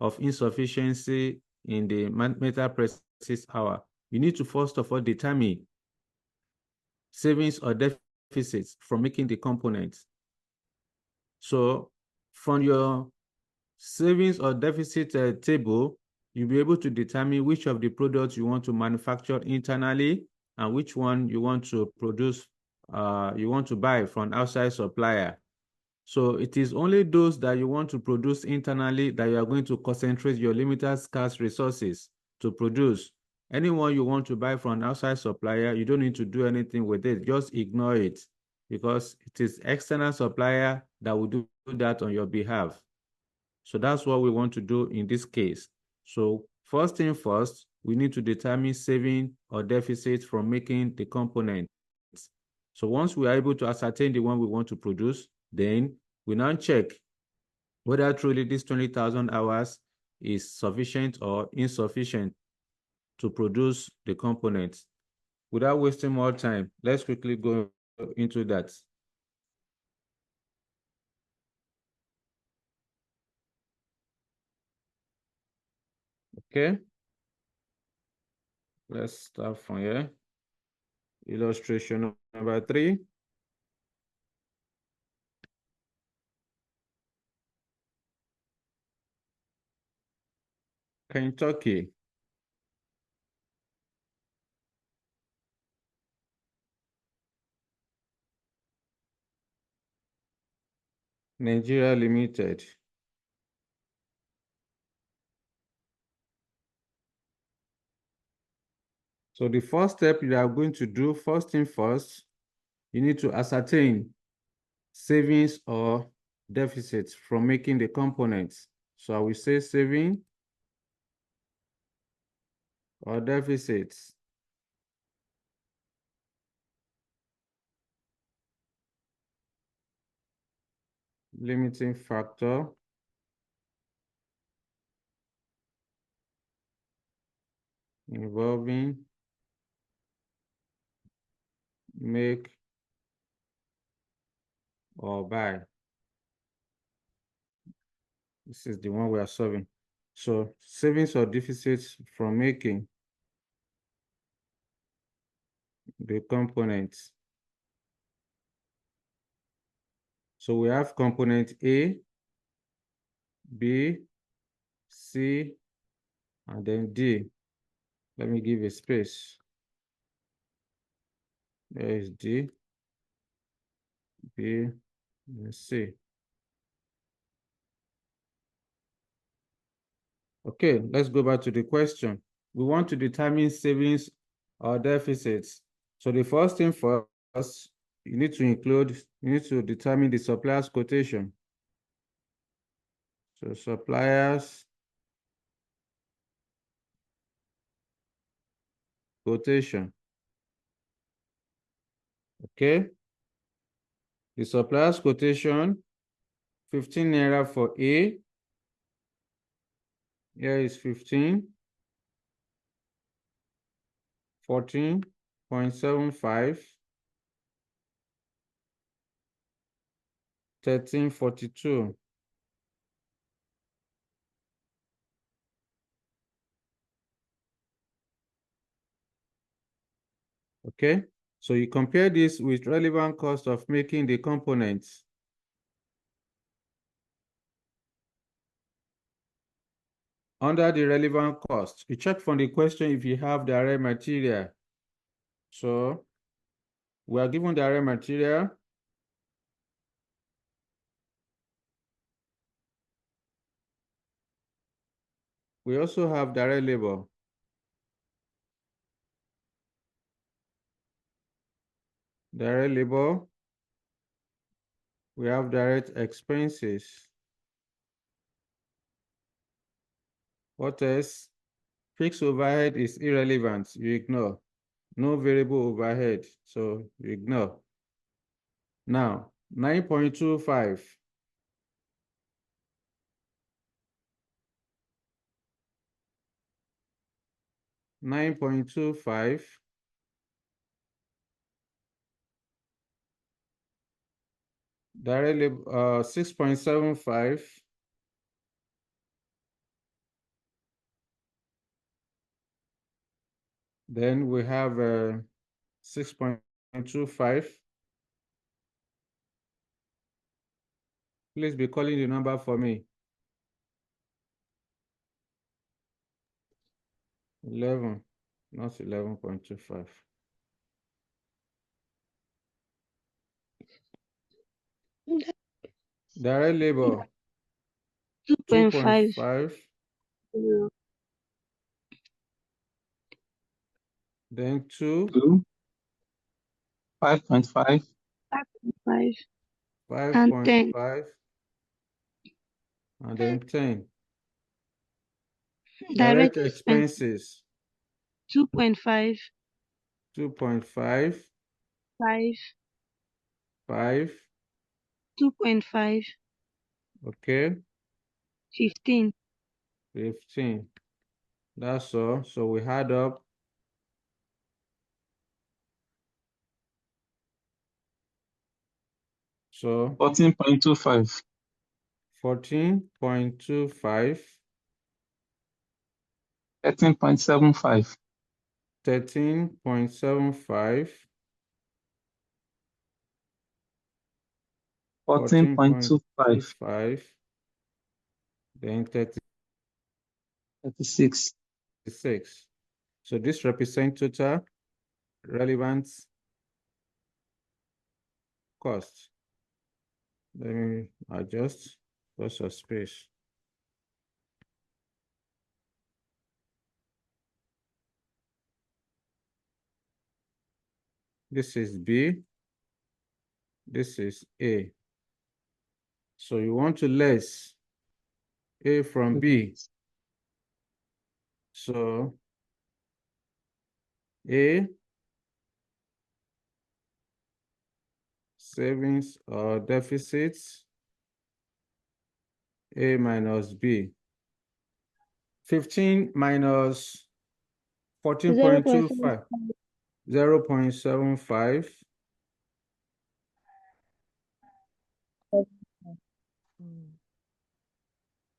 of insufficiency in the metal presses hour, you need to first of all determine savings or deficits from making the components. So from your savings or deficit table, you'll be able to determine which of the products you want to manufacture internally and which one you want to produce, you want to buy from outside supplier. So it is only those that you want to produce internally that you are going to concentrate your limited scarce resources to produce. Anyone you want to buy from outside supplier, you don't need to do anything with it. Just ignore it because it is external supplier that will do that on your behalf. So that's what we want to do in this case. So first thing first, we need to determine saving or deficit from making the components. So once we are able to ascertain the one we want to produce, then we now check whether truly this 20,000 hours is sufficient or insufficient to produce the components. Without wasting more time, let's quickly go into that. Okay, let's start from here. Illustration number 3. Kentucky. Nigeria Limited. So the first step you are going to do, first thing first, you need to ascertain savings or deficits from making the components. So I will say saving or deficits. Limiting factor. Involving make or buy. This is the one we are solving. So savings or deficits from making the components. So we have component A, B, C, and then D. Let me give a space. There is D, B, and C. Okay, let's go back to the question. We want to determine savings or deficits. So the first thing first, you need to determine the supplier's quotation. So supplier's quotation. Okay. The supplier's quotation, 15 naira for A. Here is 15. 14.75. 13.42. Okay, so you compare this with relevant cost of making the components. Under the relevant cost, you check from the question if you have the raw material. So we are given the raw material. We also have direct labor. Direct labor. We have direct expenses. What else? Fixed overhead is irrelevant. You ignore. No variable overhead, so you ignore. Now, 9.25. 9.25 Direct labor 6.75. Then we have 6.25. Please be calling the number for me. 11, not 11.25. Direct labor 2.5. 2.5. Then 2, 2, 5.5, 5 and 10. 5.5, and then 10. Direct Direct expense expenses 2.5, 2.5, 5, 5, 2.5, okay, 15. 15. That's all. So we add up. So 14.25, 14.25, 13.75, 13.75, 14.25, 14.25, then 36. 36. So this represents total relevant cost. Let me adjust lots of space. This is B, this is A. So you want to less A from B. So A, savings or deficits, A minus B. 15 minus 14.25, 0.75,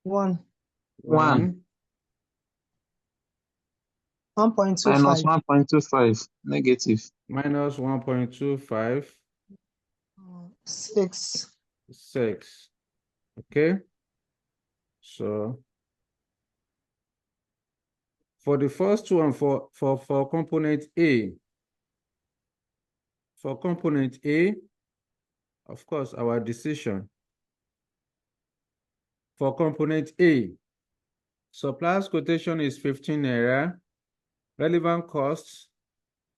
1, 1 minus 1.25, 1.25, negative. minus 1.25, 6, 6. Okay, so for the first one, for component A, for component A, of course, our decision. For component A, supplier's quotation is 15 naira. Relevant costs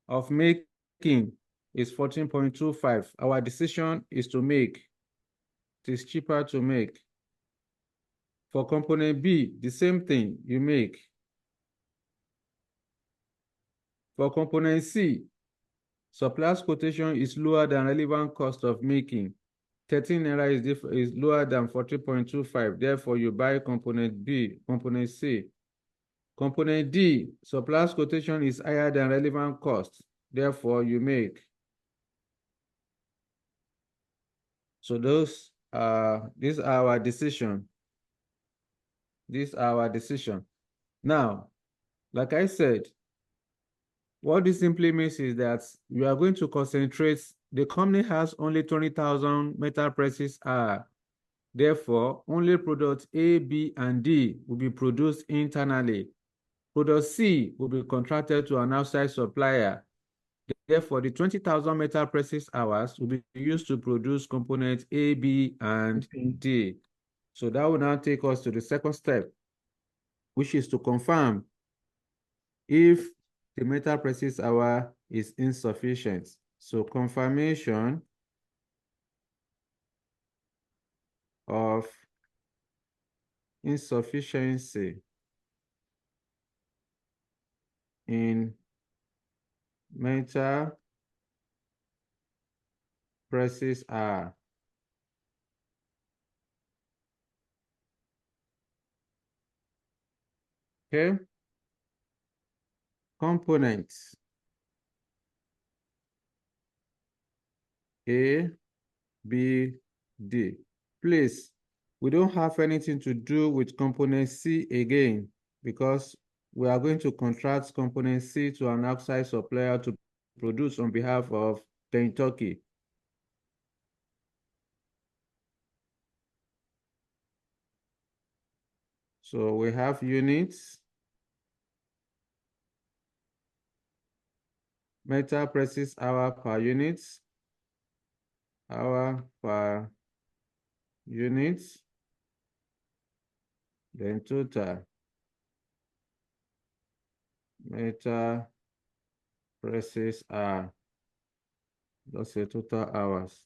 of making is 14.25. Our decision is to make. It is cheaper to make. For component B, the same thing you make. For component C, supplier's quotation is lower than relevant cost of making. 13 naira is lower than 14.25. Therefore, you buy component B, component C. Component D, supplier's quotation is higher than relevant cost. Therefore, you make. So these are our decision. These are our decision. Now, like I said, what this simply means is that you are going to concentrate. The company has only 20,000 metal presses are. Therefore, only products A, B, and D will be produced internally. Product C will be contracted to an outside supplier. Therefore, the 20,000 metal presses hours will be used to produce components A, B, and D. So that will now take us to the second step, which is to confirm if the metal presses hour is insufficient. So confirmation of insufficiency in metal presses hour. Okay. Components A, B, D. Please, we don't have anything to do with component C again because we are going to contract component C to an outside supplier to produce on behalf of Kentucky. So we have units, metal presses hour per unit, hour per unit, then total metal presses are, let's say total hours.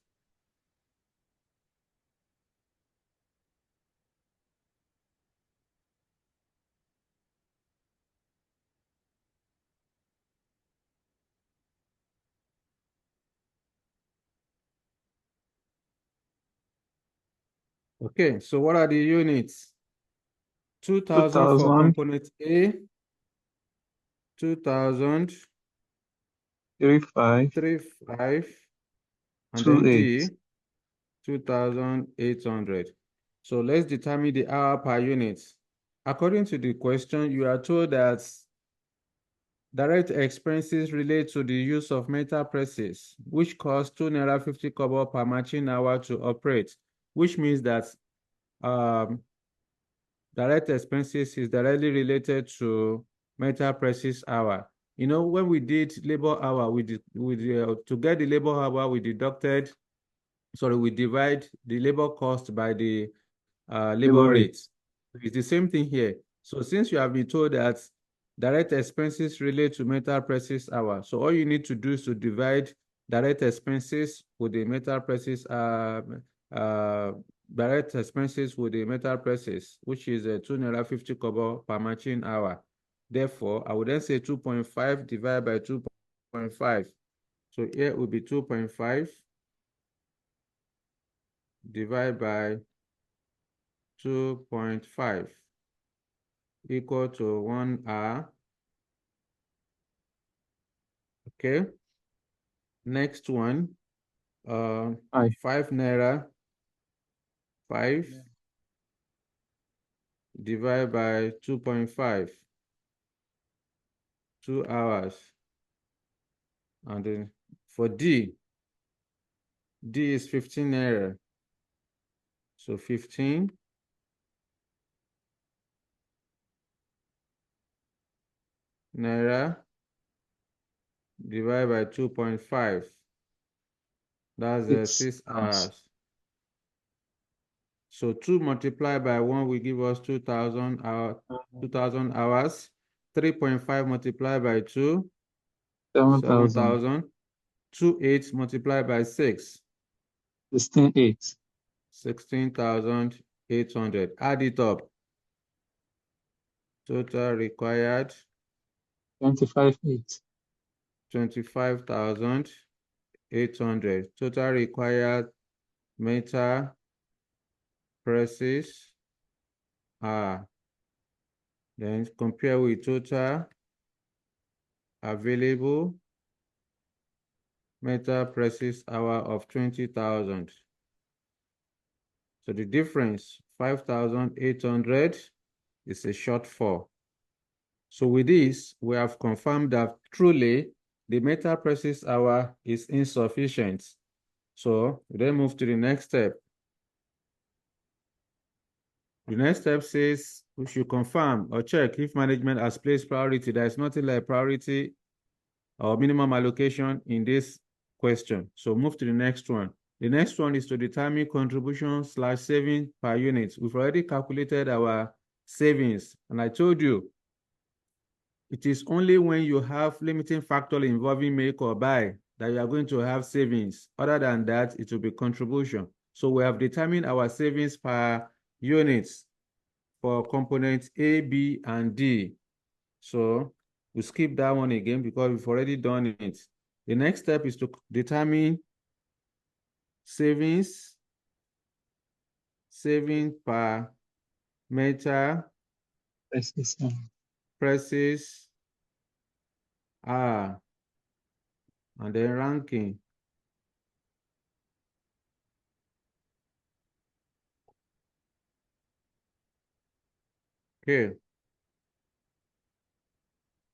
Okay, so what are the units? 2,000 for 2,000, component A, 2,000, 35, 35, and then 28. D, 2,800. So let's determine the hour per unit. According to the question, you are told that direct expenses relate to the use of metal presses, which cost 2 naira 50 kobo per machine hour to operate, which means that direct expenses is directly related to metal presses hour. You know, when we did labor hour, to get the labor hour, we divide the labor cost by the labor Labor rate. rate. It's the same thing here. So since you have been told that direct expenses relate to metal presses hour, so all you need to do is to divide direct expenses with the metal presses uh, direct expenses with the metal presses, which is 2 naira 50 kobo per machine hour. Therefore, I would then say 2.5 divided by 2.5. So here it will be 2.5 divided by 2.5 equal to 1 hour. Okay. Next one, 5 naira, 5 divided by 2.5, 2 hours. And then for D is 15 naira. So 15 naira divided by 2.5. That's 6 hours. So 2 multiplied by 1 will give us 2,000 hours. 3.5 multiplied by 2, 7,000. 2 8 multiplied by 6. 16,800. 16,800. Add it up. Total required 25,800. 25,800. Total required metal presses are. Then compare with total available metal presses hour of 20,000. So the difference, 5,800, is a shortfall. So with this, we have confirmed that truly the metal presses hour is insufficient. So we then move to the next step. The next step says we should confirm or check if management has placed priority. There is nothing like priority or minimum allocation in this question. So move to the next one. The next one is to determine contribution/saving per unit. We've already calculated our savings, and I told you it is only when you have limiting factor involving make or buy that you are going to have savings. Other than that, it will be contribution. So we have determined our savings per units for components A, B, and D. So we skip that one again because we've already done it. The next step is to determine savings per metal presses R, and then ranking. Okay.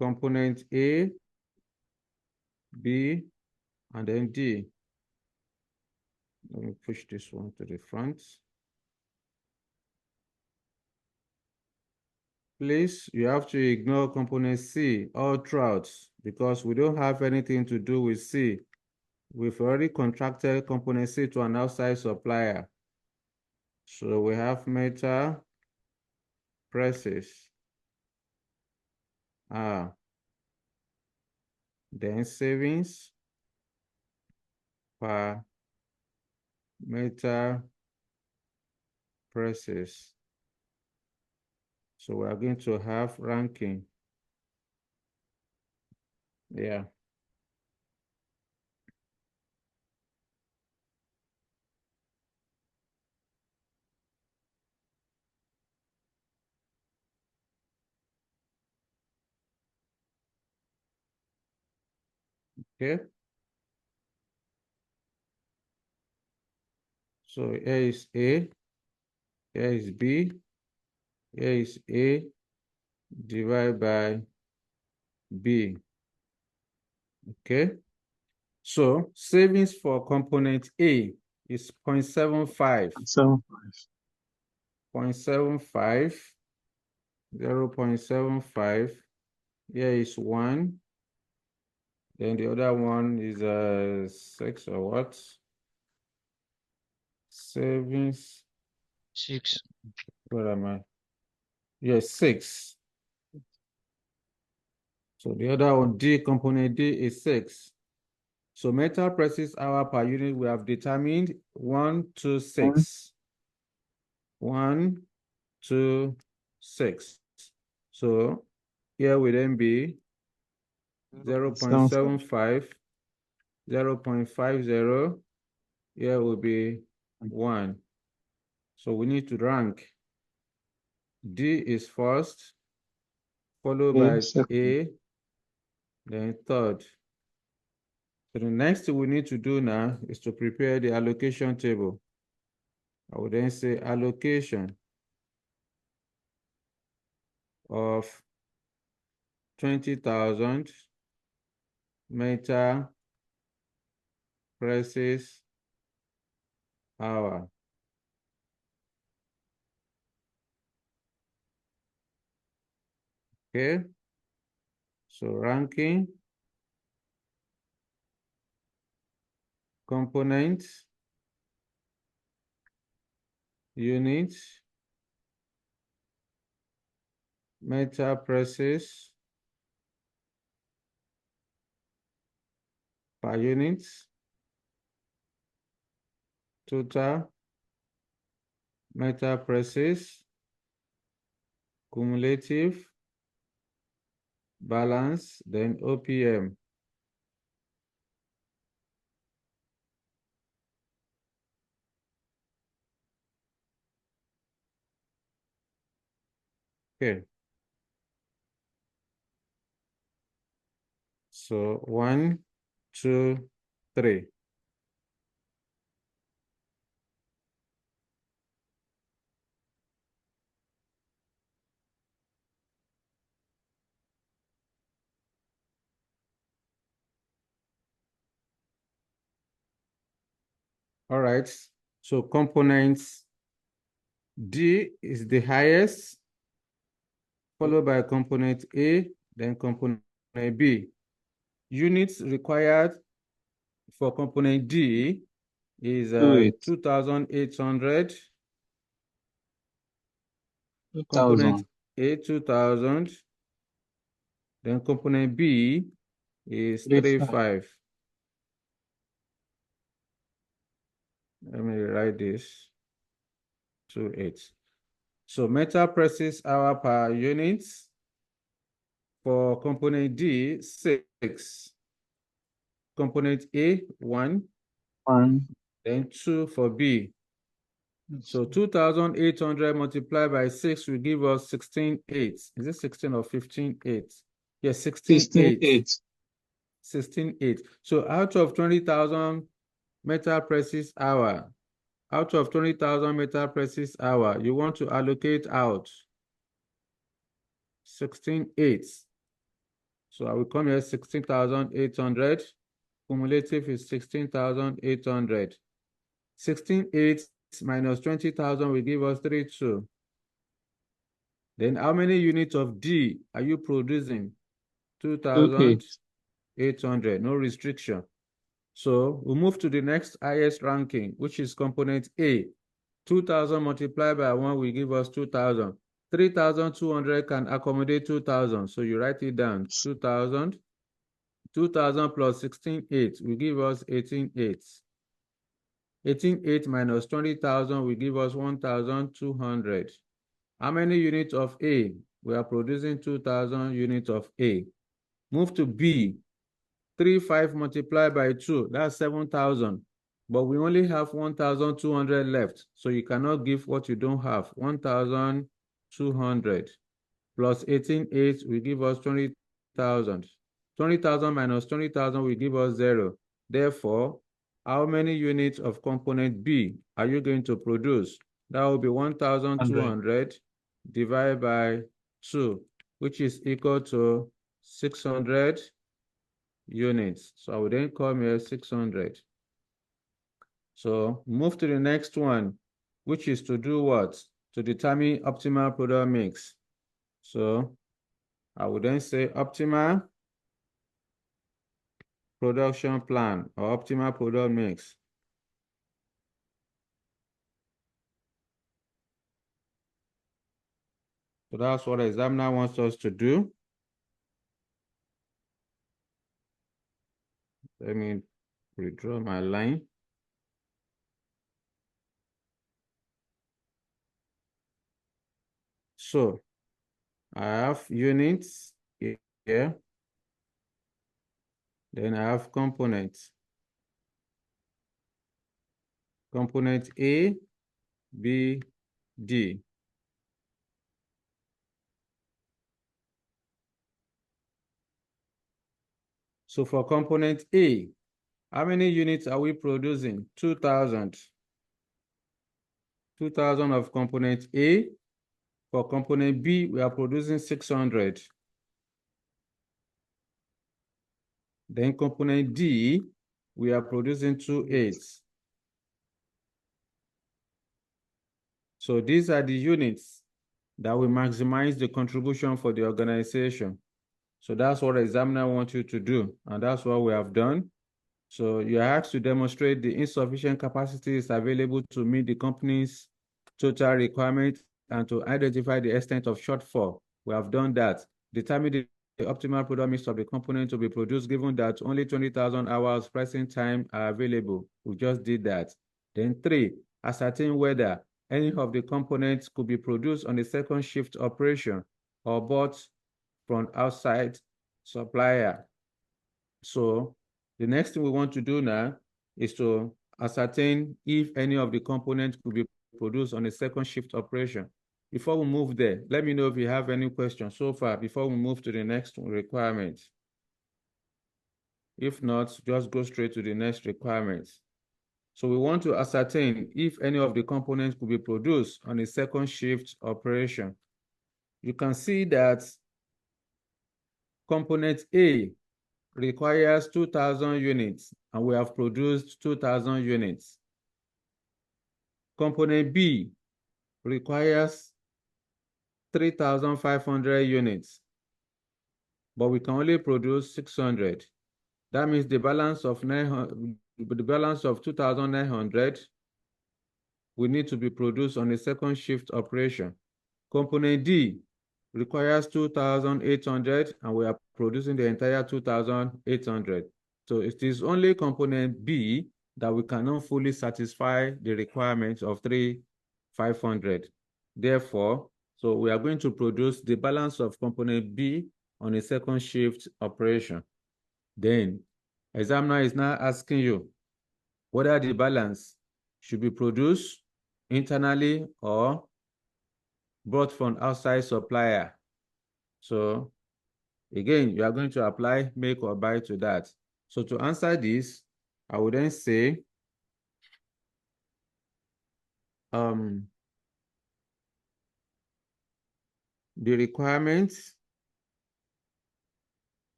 Component A, B, and then D. Let me push this one to the front. Please, you have to ignore component C all throughout because we don't have anything to do with C. We've already contracted component C to an outside supplier. So we have metal presses. Then savings per metal presses. So we are going to have ranking. Yeah. Okay. So here is A, here is B, here is A divided by B. Okay. So savings for component A is 0.75. 0.75, 0.75. Here is 1. Then the other one is 6 or what? Savings. 6. Where am I? Yes, 6. So the other one, D, component D is 6. So metal presses hour per unit we have determined 1 to 6. 1 to 6. So here will then be 0.75, 0.50. Here will be 1. So we need to rank. D is first, followed by A, then third. So the next thing we need to do now is to prepare the allocation table. I will then say allocation of 20,000 meter presses hour. Okay. So ranking, components, units, meter presses per unit, total meter presses, cumulative, balance, then OPM. Okay. So 1, 2, 3. All right. So components D is the highest, followed by component A, then component B. Units required for component D is 2,800. Component A, 2,000. Then component B is 35. Let me write this. 2,800. So metal presses hour per unit for component D, 6. Component A, 1. Then 2 for B. So 2,800 multiplied by 6 will give us 16,800. Is it 16 or 15,800? Yes, 16,800. 16,800. So out of 20,000 metal presses hour, out of 20,000 metal presses hour, you want to allocate out 16,800. So I will come here 16,800. Cumulative is 16,800. 16,800 minus 20,000 will give us 32. Then how many units of D are you producing? 2,800, no restriction. So we move to the next highest ranking, which is component A. 2,000 multiplied by 1 will give us 2,000. 3,200 can accommodate 2,000. So you write it down, 2,000. 2,000 plus 16,800 will give us 18,800. 18,800 minus 20,000 will give us 1,200. How many units of A? We are producing 2,000 units of A. Move to B. 3,500 multiplied by 2, that's 7,000. But we only have 1,200 left. So you cannot give what you don't have. 1,200 plus 18,800 will give us 20,000. 20,000 minus 20,000 will give us 0. Therefore, how many units of component B are you going to produce? That will be 1,200 divided by 2, which is equal to 600 units. So I will then come here 600. So move to the next one, which is to do what? To determine optimal product mix. So I would then say optimal production plan or optimal product mix. So that's what the examiner wants us to do. Let me redraw my line. So I have units here. Then I have components. Component A, B, D. So for component A, how many units are we producing? 2,000. 2,000 of component A. For component B, we are producing 600. Then component D, we are producing 2,800. So these are the units that will maximize the contribution for the organization. So that's what the examiner wants you to do, and that's what we have done. So you are asked to demonstrate the insufficient capacities available to meet the company's total requirement and to identify the extent of shortfall. We have done that. Determine the optimal product mix of the component to be produced given that only 20,000 hours pricing time are available. We just did that. Then 3, ascertain whether any of the components could be produced on a second shift operation or bought from outside supplier. So the next thing we want to do now is to ascertain if any of the components could be produced on a second shift operation. Before we move there, let me know if you have any questions so far before we move to the next requirement. If not, just go straight to the next requirement. So we want to ascertain if any of the components could be produced on a second shift operation. You can see that component A requires 2,000 units, and we have produced 2,000 units. Component B requires 3,500 units, but we can only produce 600. That means the balance of 2,900 will need to be produced on a second shift operation. Component D requires 2,800, and we are producing the entire 2,800. So it is only component B that we cannot fully satisfy the requirements of 3,500. Therefore, so we are going to produce the balance of component B on a second shift operation. Then, examiner is now asking you whether the balance should be produced internally or brought from outside supplier. So again, you are going to apply make or buy to that. So to answer this, I would then say the requirements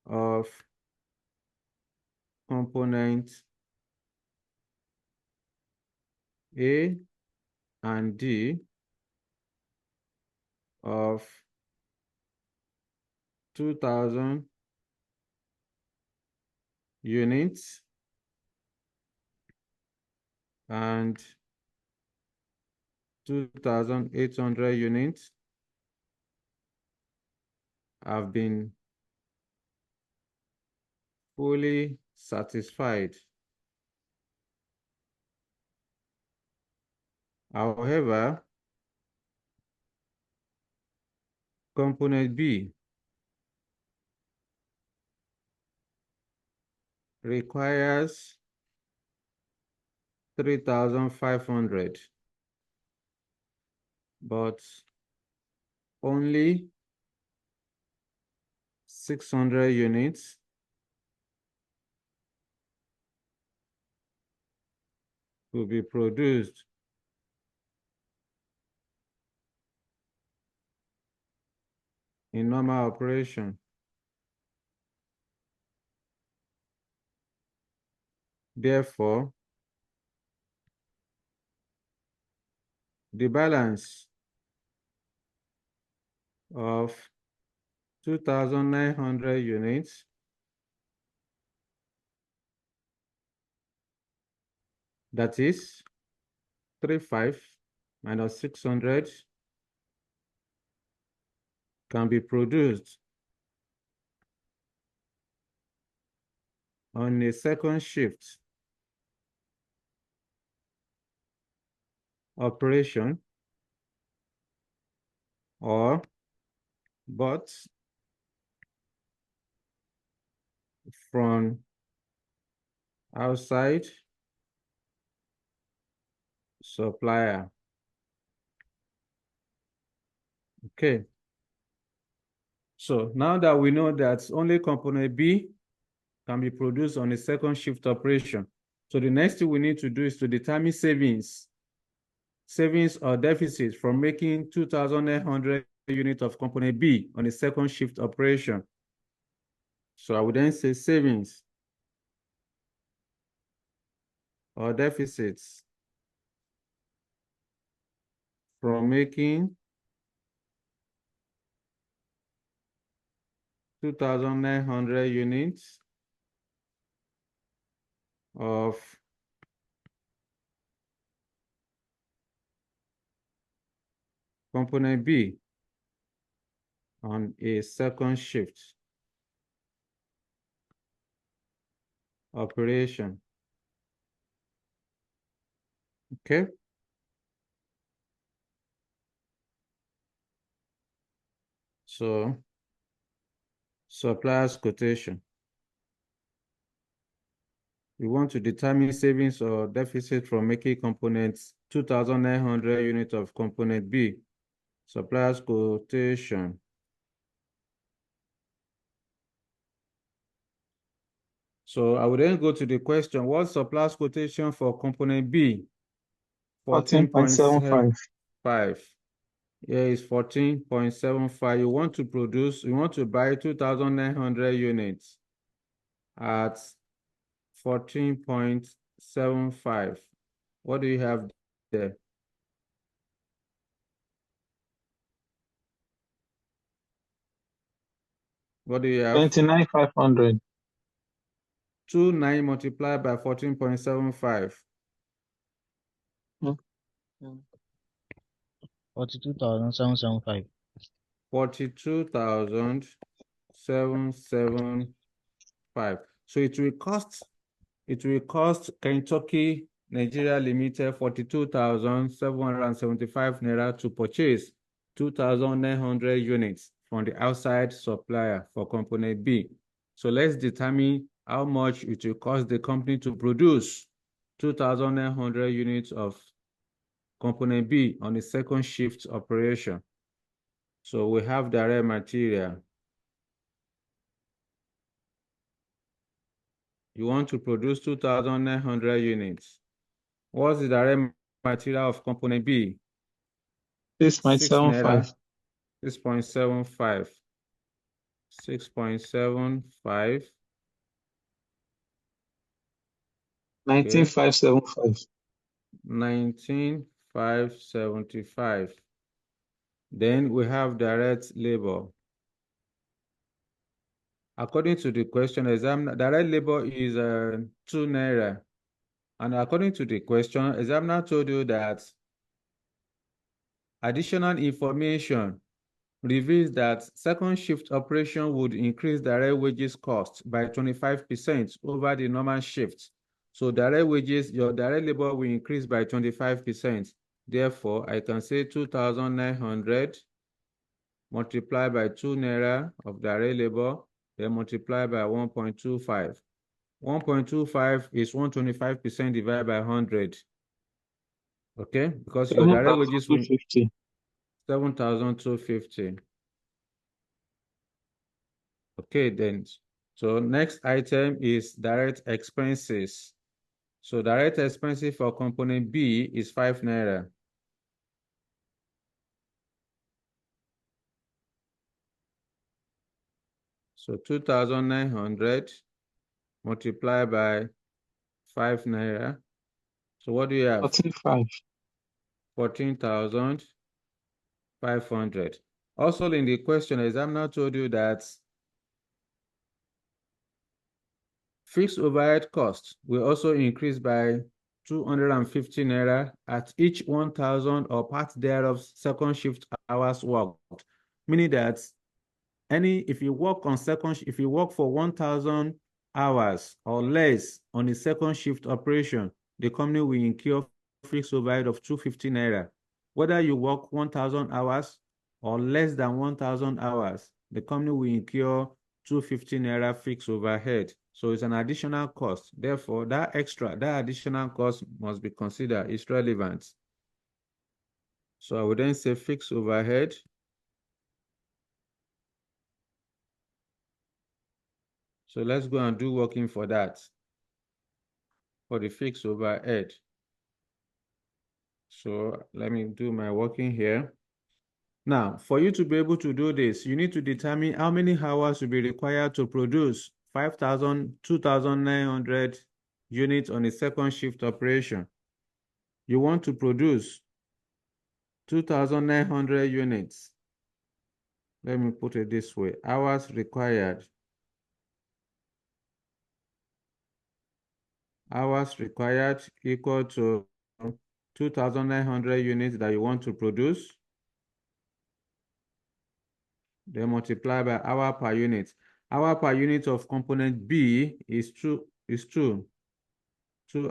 of component A and D of 2,000 units and 2,800 units have been fully satisfied. However, component B requires 3,500, but only 600 units will be produced. In normal operation. Therefore, the balance of 2,900 units that is 35 minus 600 can be produced on a second shift operation or but from outside supplier. Okay. So now that we know that only component B can be produced on a second shift operation. So the next thing we need to do is to determine savings or deficit from making 2,900 units of component B on a second shift operation. So I would then say savings or deficits from making 2,900 units of component B on a second shift operation. Okay. So supplier's quotation. We want to determine savings or deficit from making components 2,900 units of component B. Supplier's quotation. So I will then go to the question, what's supplier's quotation for component B? 14.75. Here is 14.75. You want to buy 2,900 units at 14.75. What do you have there? What do you have? 29,500. 29 multiplied by 14.75. 42,775. 42,775. So it will cost Kentucky Nigeria Limited 42,775 naira to purchase 2,900 units from the outside supplier for component B. So let's determine how much it will cost the company to produce 2,900 units of component B on the second shift operation. So we have direct material. You want to produce 2,900 units. What's the direct material of component B? 6.75. naira. 6.75. 6.75. 19,575. 19,575. Then we have direct labor. According to the question examiner, direct labor is 2 naira. And according to the question, examiner told you that additional information reveals that second shift operation would increase direct wages cost by 25% over the normal shift. So direct wages, your direct labor will increase by 25%. Therefore, I can say 2,900 multiplied by 2 naira of direct labor, then multiplied by 1.25. 1.25 is 125% divided by 100. Okay, because your direct wages will 7,250. 7,250. Okay, then. So next item is direct expenses. So direct expenses for component B is 5 naira. So 2,900 multiplied by 5 naira. So what do you have? 14,500. 14,500. Also in the question, examiner told you that fixed overhead costs will also increase by 250 naira at each 1,000 or part thereof second shift hours worked. Meaning that if you work for 1,000 hours or less on the second shift operation, the company will incur fixed overhead of 250 naira. Whether you work 1,000 hours or less than 1,000 hours, the company will incur 250 naira fixed overhead. So it's an additional cost. Therefore, that additional cost must be considered. It's relevant. So I would then say fixed overhead. So let's go and do working for that, for the fixed overhead. So let me do my working here. Now, for you to be able to do this, you need to determine how many hours will be required to produce 2,900 units on a second shift operation. You want to produce 2,900 units. Let me put it this way. Hours required. Hours required equal to 2,900 units that you want to produce. Then multiply by hour per unit. Hour per unit of component B is 2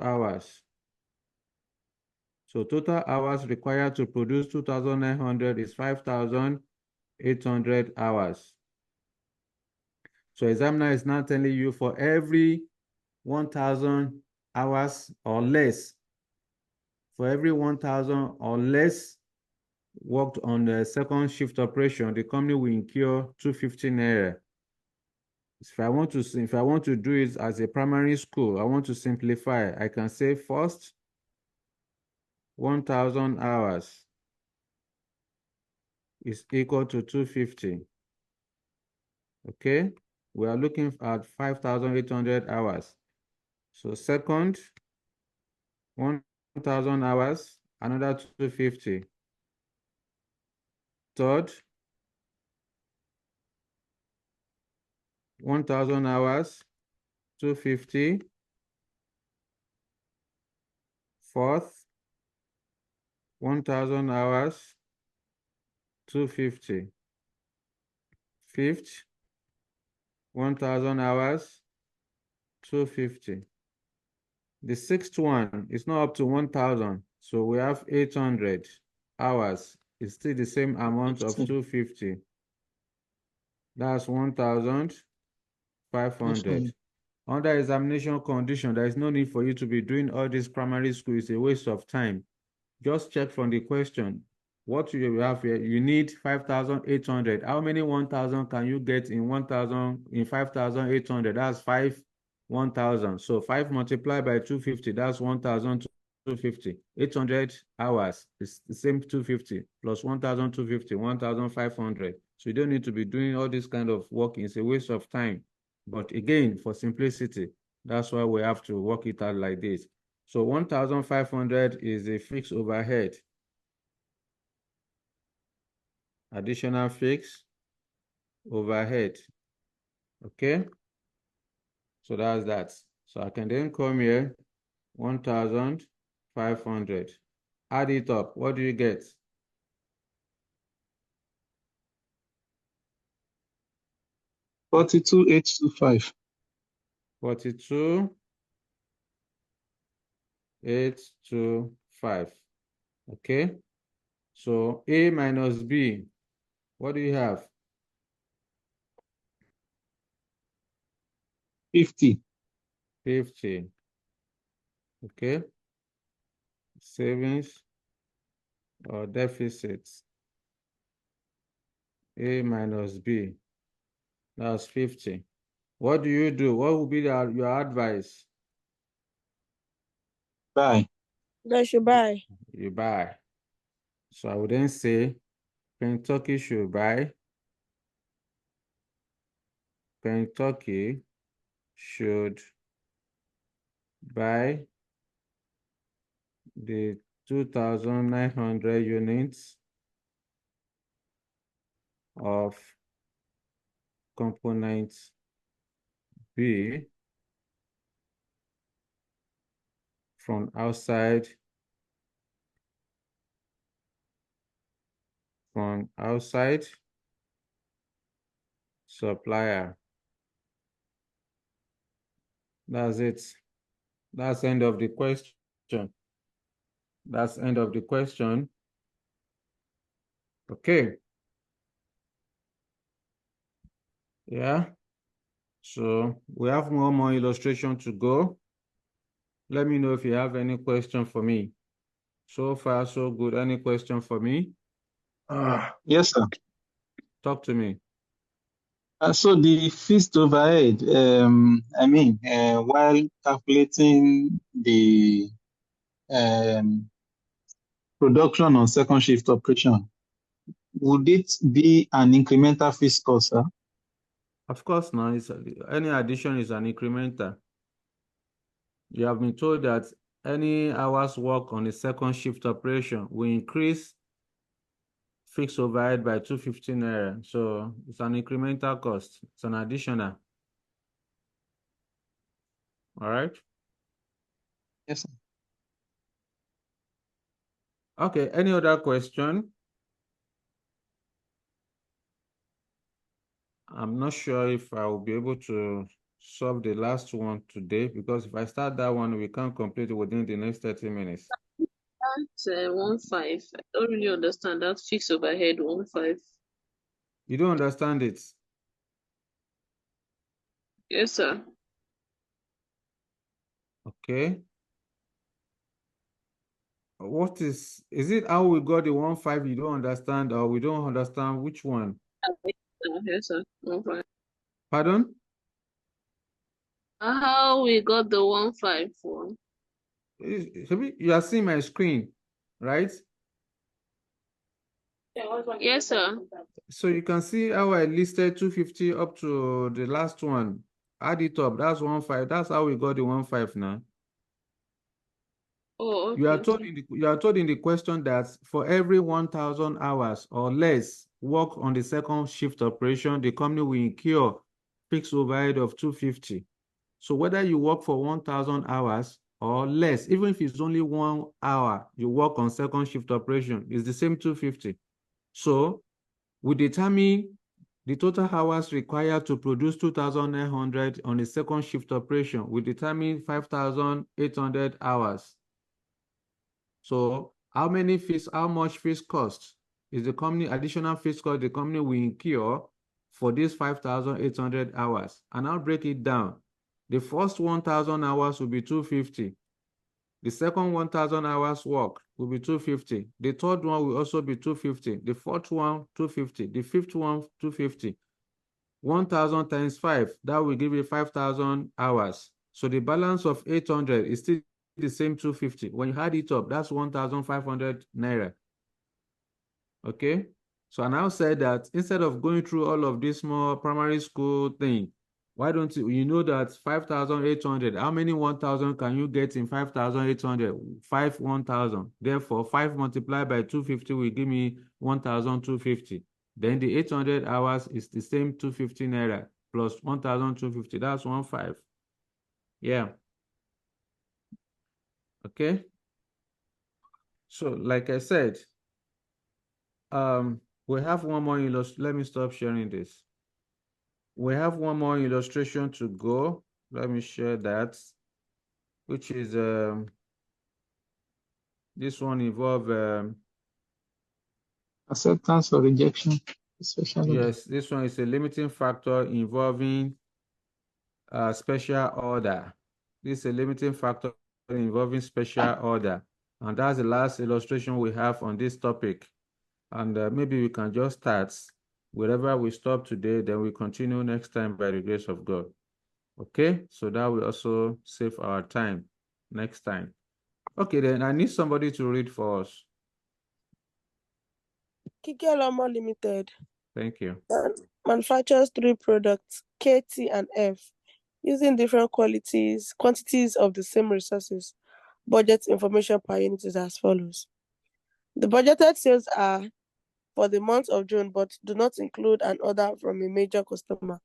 hours. So total hours required to produce 2,900 is 5,800 hours. So examiner is now telling you for every 1,000 hours or less, for every 1,000 or less worked on the second shift operation, the company will incur 250 naira. If I want to do it as a primary school, I want to simplify. I can say first 1,000 hours is equal to 250. Okay, we are looking at 5,800 hours. So second, 1,000 hours, another 250. Third, 1,000 hours, 250. Fourth, 1,000 hours, 250. Fifth, 1,000 hours, 250. The sixth one is not up to 1,000, so we have 800 hours. It's still the same amount of 250. That's 1,500. Under examination condition, there is no need for you to be doing all this primary school. It's a waste of time. Just check from the question. What you have here, you need 5,800. How many 1,000 can you get in 1,000 in 5,800? That's 1,000. So 5 multiplied by 250, that's 1,250. 250. 800 hours is the same 250 plus 1,250, 1,500. So you don't need to be doing all this kind of work. It's a waste of time. But again, for simplicity, that's why we have to work it out like this. So 1,500 is a fixed overhead. Additional fixed overhead. Okay? So that's that. So I can then come here, 1,500. Add it up. What do you get? 42,825. 42,825. Okay. So A minus B. What do you have? 50. 50. Okay. Savings or deficits. A minus B. That's 50. What do you do? What would be your advice? Buy. They should buy. You buy. So I would then say Kentucky should buy. Kentucky should buy the 2,900 units of component B from outside supplier. That's it. That's end of the question. That's end of the question. Okay. Yeah. So we have more illustration to go. Let me know if you have any question for me. So far, so good. Any question for me? Yes, sir. Talk to me. So the fixed overhead, while calculating the production on second shift operation, would it be an incremental fixed cost, sir? Of course, now any addition is an incremental. You have been told that any hours work on the second shift operation will increase fixed overhead by 250 naira. So it's an incremental cost. It's an additional. All right. Yes, sir. Okay. Any other question? I'm not sure if I will be able to solve the last one today, because if I start that one, we can't complete it within the next 30 minutes. That's 1.5. I don't really understand that fixed overhead 1.5. You don't understand it? Yes, sir. Okay. What is it how we got the 1.5 you don't understand, or we don't understand which one? Yes, sir. 1.5. Pardon? How we got the 1.5 one? You are seeing my screen, right? Yes, sir. So you can see how I listed 250 up to the last one. Add it up. That's 1.5. That's how we got the 1.5 now. Oh, okay. You are told in the question that for every 1,000 hours or less work on the second shift operation, the company will incur fixed overhead of 250. So whether you work for 1,000 hours or less, even if it's only 1 hour you work on second shift operation, it's the same 250. So we determine the total hours required to produce 2,900 on a second shift operation. We determine 5,800 hours. So how much fixed cost is the company, additional fixed cost the company will incur for these 5,800 hours? And I'll break it down. The first 1,000 hours will be 250. The second 1,000 hours work will be 250. The third one will also be 250. The fourth one, 250. The fifth one, 250. 1,000 times 5, that will give you 5,000 hours. So the balance of 800 is still the same 250. When you add it up, that's 1,500 naira. Okay? So I now said that instead of going through all of this small primary school thing, why don't you know that 5,800, how many 1,000 can you get in 5,800? 5 1,000. Therefore, 5 multiplied by 250 will give me 1,250. Then the 800 hours is the same 250 naira plus 1,250. That's 1,500. Yeah. Okay. So like I said, we have one more illustration. Let me stop sharing this. We have one more illustration to go. Let me share that, which is this one involve Acceptance or rejection, especially. yes, this one is a limiting factor involving special order. This is a limiting factor involving special order, and that's the last illustration we have on this topic. And maybe we can just start wherever we stop today, then we continue next time by the grace of God. Okay, so that will also save our time next time. Okay, then I need somebody to read for us. Kikelomo Limited Thank you. manufactures 3 products, K, T, and F, using different quantities of the same resources. Budget information per unit is as follows. The budgeted sales are for the month of June, but do not include an order from a major customer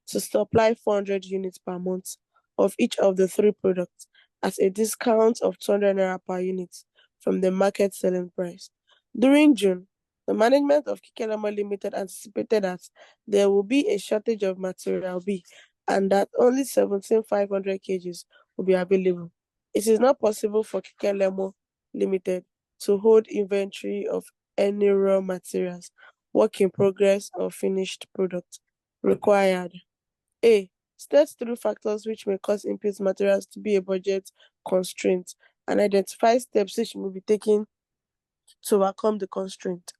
to supply 400 units per month of each of the 3 products at a discount of 200 naira per unit from the market selling price. During June, the management of Kikelama Limited anticipated that there will be a shortage of material B and that only 17,500 kgs will be available. It is not possible for Kikelamo Limited to hold inventory of any raw materials, work in progress, or finished product. Required. A. State 3 factors which may cause input materials to be a budget constraint and identify steps which may be taken to overcome the constraint.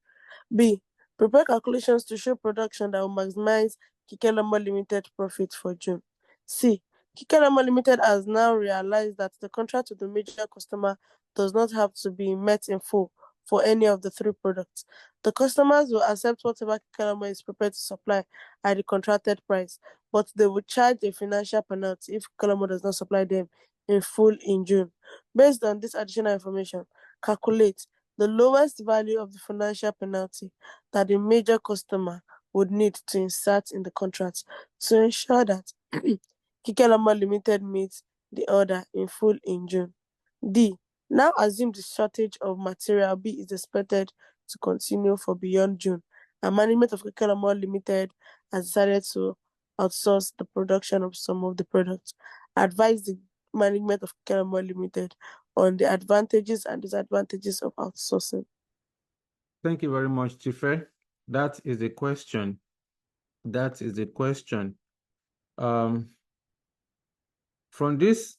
B. Prepare calculations to show production that will maximize Kikelama Limited profit for June. C. Kikelama Limited has now realized that the contract with the major customer does not have to be met in full for any of the 3 products. The customers will accept whatever Kikelama is prepared to supply at the contracted price, but they will charge a financial penalty if Kikelama does not supply them in full in June. Based on this additional information, calculate the lowest value of the financial penalty that the major customer would need to insert in the contract to ensure that Kikelama Limited meets the order in full in June. D. Now assume the shortage of material B is expected to continue for beyond June, and management of Kikelama Limited has decided to outsource the production of some of the products. Advise the management of Kikelama Limited on the advantages and disadvantages of outsourcing. Thank you very much, Tife. That is a question. That is a question. From this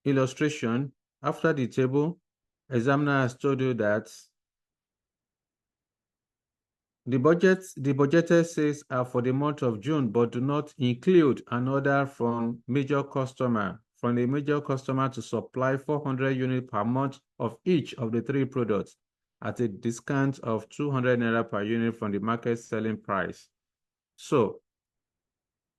illustration, after the table, examiner has told you that the budgeted sales are for the month of June, but do not include an order from the major customer to supply 400 units per month of each of the 3 products at a discount of 200 naira per unit from the market selling price. So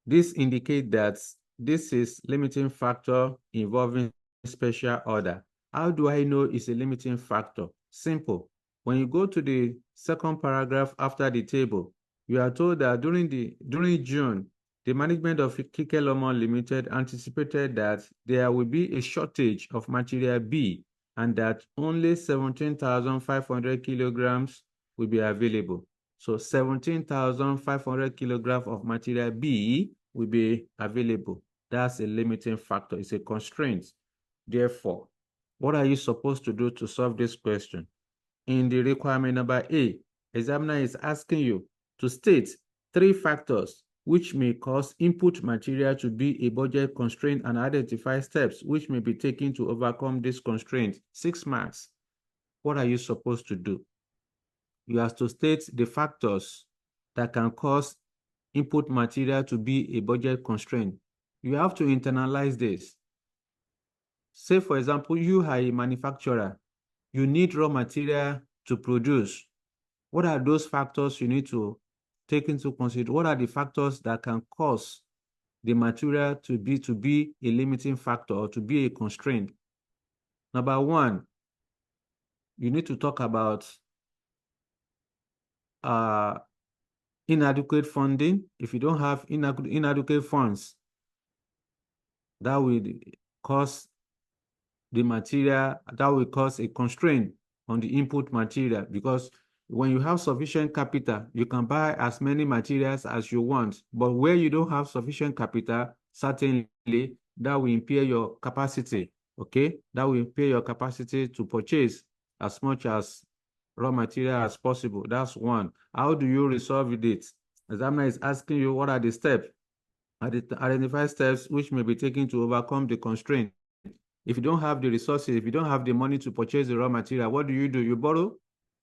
this indicates that this is limiting factor involving special order. How do I know it's a limiting factor? Simple. When you go to the second paragraph after the table, you are told that during June, the management of Kikeloma Limited anticipated that there will be a shortage of material B and that only 17,500 kilograms will be available. So 17,500 kilograms of material B will be available. That's a limiting factor. It's a constraint. Therefore, what are you supposed to do to solve this question? In the requirement number A, examiner is asking you to state 3 factors which may cause input material to be a budget constraint and identify steps which may be taken to overcome this constraint. 6 marks. What are you supposed to do? You have to state the factors that can cause input material to be a budget constraint. You have to internalize this. Say, for example, you are a manufacturer. You need raw material to produce. What are those factors you need to take into consideration? What are the factors that can cause the material to be a limiting factor or to be a constraint? Number one, you need to talk about inadequate funding. If you don't have inadequate funds, that will cause the material, that will cause a constraint on the input material, because when you have sufficient capital, you can buy as many materials as you want. But where you don't have sufficient capital, certainly that will impair your capacity. Okay, that will impair your capacity to purchase as much as raw material as possible. That's one. How do you resolve it? Examiner is asking you, what are the steps? Identify steps which may be taken to overcome the constraint. If you don't have the resources, if you don't have the money to purchase the raw material, what do? You borrow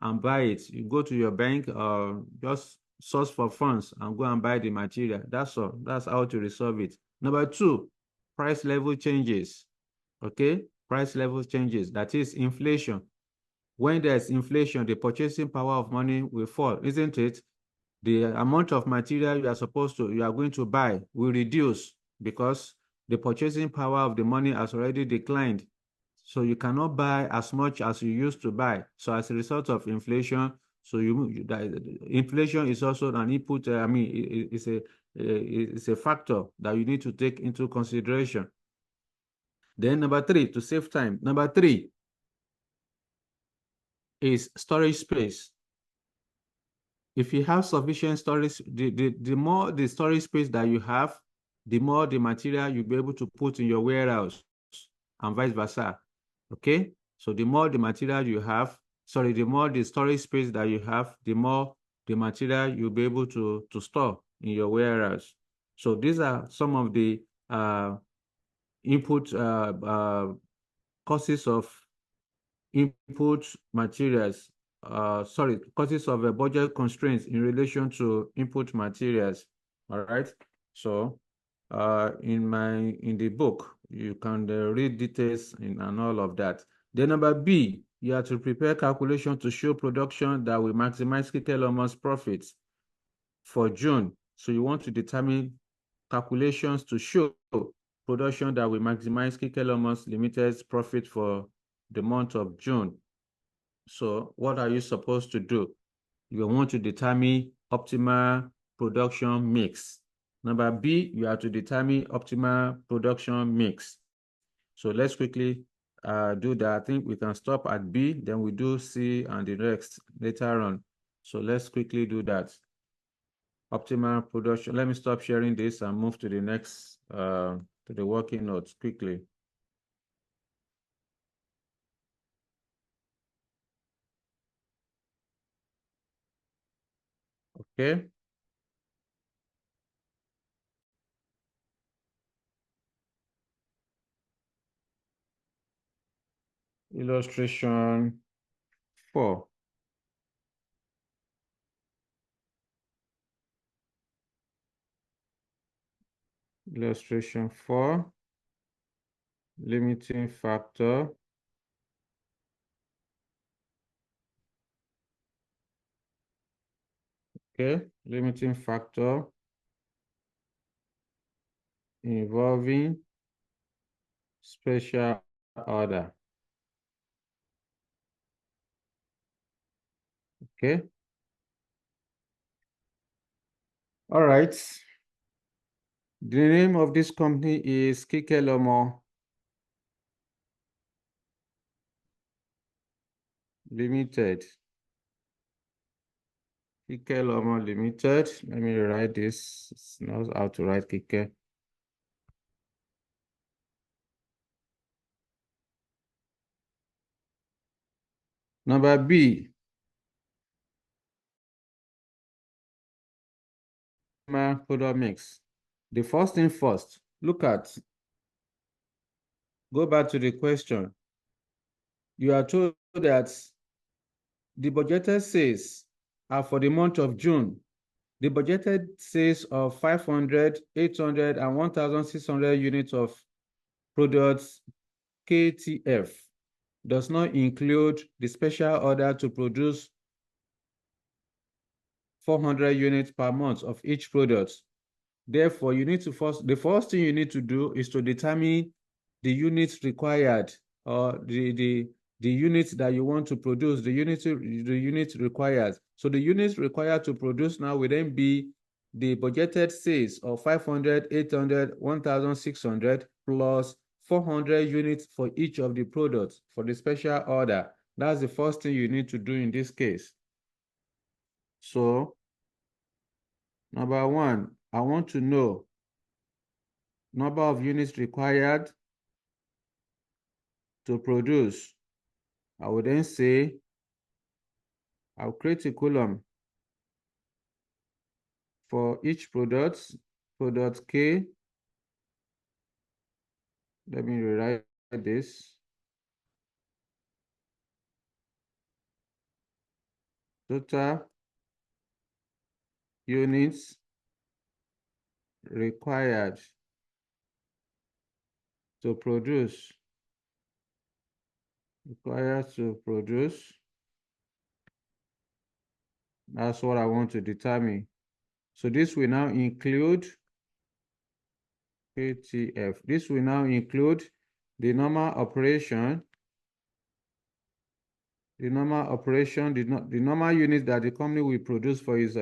and buy it. You go to your bank or just source for funds and go and buy the material. That's all. That's how to resolve it. Number two, price level changes. Okay, price level changes. That is inflation. When there's inflation, the purchasing power of money will fall, isn't it? The amount of material you are going to buy will reduce because the purchasing power of the money has already declined. So you cannot buy as much as you used to buy. So as a result of inflation, inflation is also an input. It's a factor that you need to take into consideration. Then number three, to save time. Number three is storage space. If you have sufficient storage, the more the storage space that you have, the more the material you'll be able to put in your warehouse and vice versa. Okay? So the more the material you have, the more the storage space that you have, the more the material you'll be able to store in your warehouse. So these are some of the input causes of input materials, causes of budget constraints in relation to input materials. All right. So in the book, you can read details and all of that. Then number B, you have to prepare calculation to show production that will maximize Kikelomo's profits for June. So you want to determine calculations to show production that will maximize Kikelomo's Limited's profit for the month of June. So what are you supposed to do? You want to determine optimal production mix. Number B, you have to determine optimal production mix. So let's quickly do that. I think we can stop at B, then we do C and the next later on. So let's quickly do that. Optimal production. Let me stop sharing this and move to the next, to the working notes quickly. Okay. Illustration 4. Illustration 4. Limiting factor. Okay, limiting factor involving special order. Okay. All right. The name of this company is Kikelomo Limited. Kikelomo Limited. Let me write this. It's not how to write Kike. Number B. Product mix. The first thing first, go back to the question. You are told that the budgeted sales are for the month of June. The budgeted sales of 500, 800, and 1,600 units of products KTF does not include the special order to produce 400 units per month of each product. Therefore, you need to the first thing you need to do is to determine the units required, or the units that you want to produce, the units required. So the units required to produce now will then be the budgeted sales of 500, 800, 1,600 plus 400 units for each of the products for the special order. That's the first thing you need to do in this case. So, number one, I want to know number of units required to produce. I will then say, I'll create a column for each product K. Let me rewrite this. Total units required to produce. That's what I want to determine. So this will now include KTF. This will now include the normal operation. The normal unit that the company will produce for its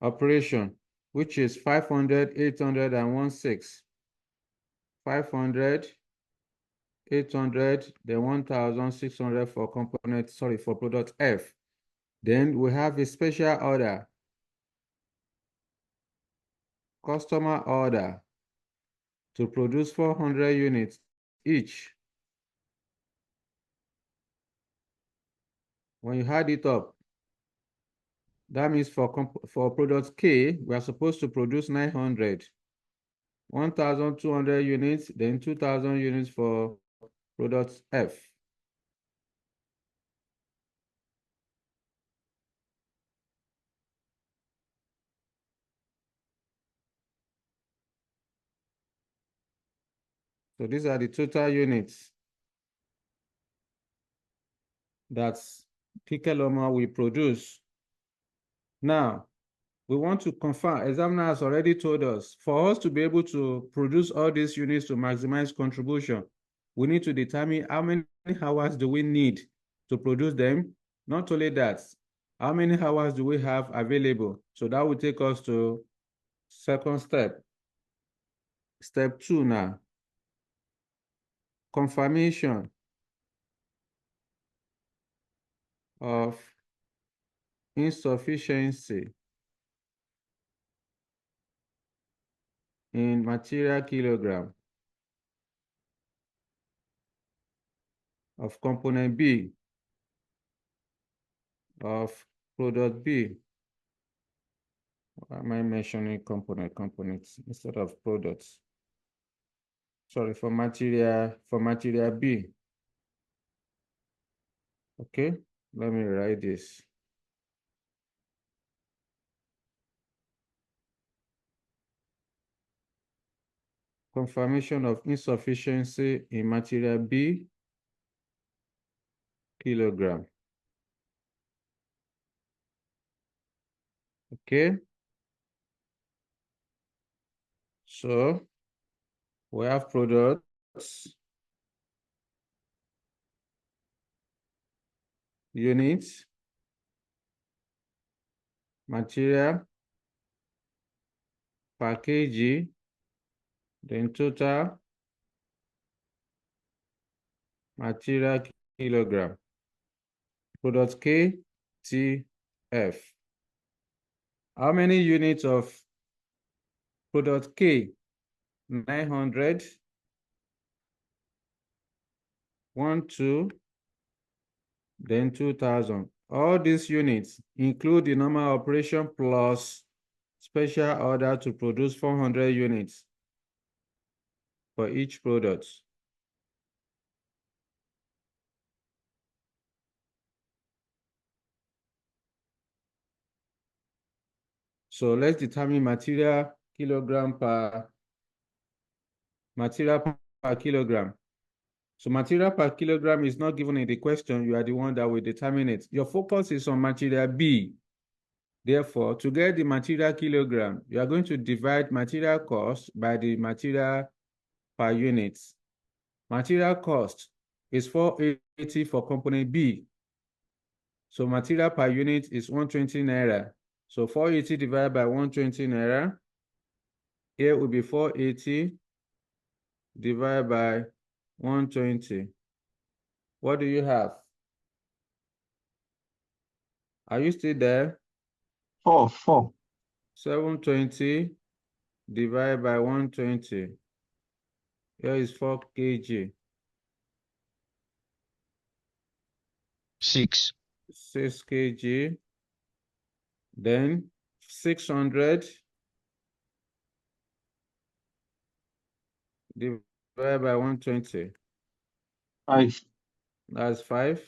operation, which is 500, 800, and 16. 500, 800, then 1,600 for for product F. Then we have a special order, customer order, to produce 400 units each. When you add it up, that means for product K, we are supposed to produce 900, 1,200 units, then 2,000 units for product F. So these are the total units that Pikeloma will produce. Now, we want to confirm, examiner has already told us, for us to be able to produce all these units to maximize contribution, we need to determine how many hours do we need to produce them. Not only that, how many hours do we have available? So that will take us to second step. Step 2 now. Confirmation of insufficiency in material kilogram of component B of product B. Why am I mentioning components instead of products? Sorry, for material B. Okay, let me write this. Confirmation of insufficiency in material B kilogram. Okay. So we have products, units, material, per kg, then total material kilogram. Product K, T, F. How many units of product K? 900, 1, 2, then 2,000. All these units include the normal operation plus special order to produce 400 units for each product. So let's determine material per kilogram. So material per kilogram is not given in the question. You are the one that will determine it. Your focus is on material B. Therefore, to get the material kilogram, you are going to divide material cost by the material per unit. Material cost is 480 for component B. So material per unit is 120 naira. So 480 divided by 120 naira. Here will be 480 divided by 120. What do you have? Are you still there? 4. 720 divided by 120. Here is 4 kg. 6. 6 kg. Then 600 divided by 120. 5. That's 5.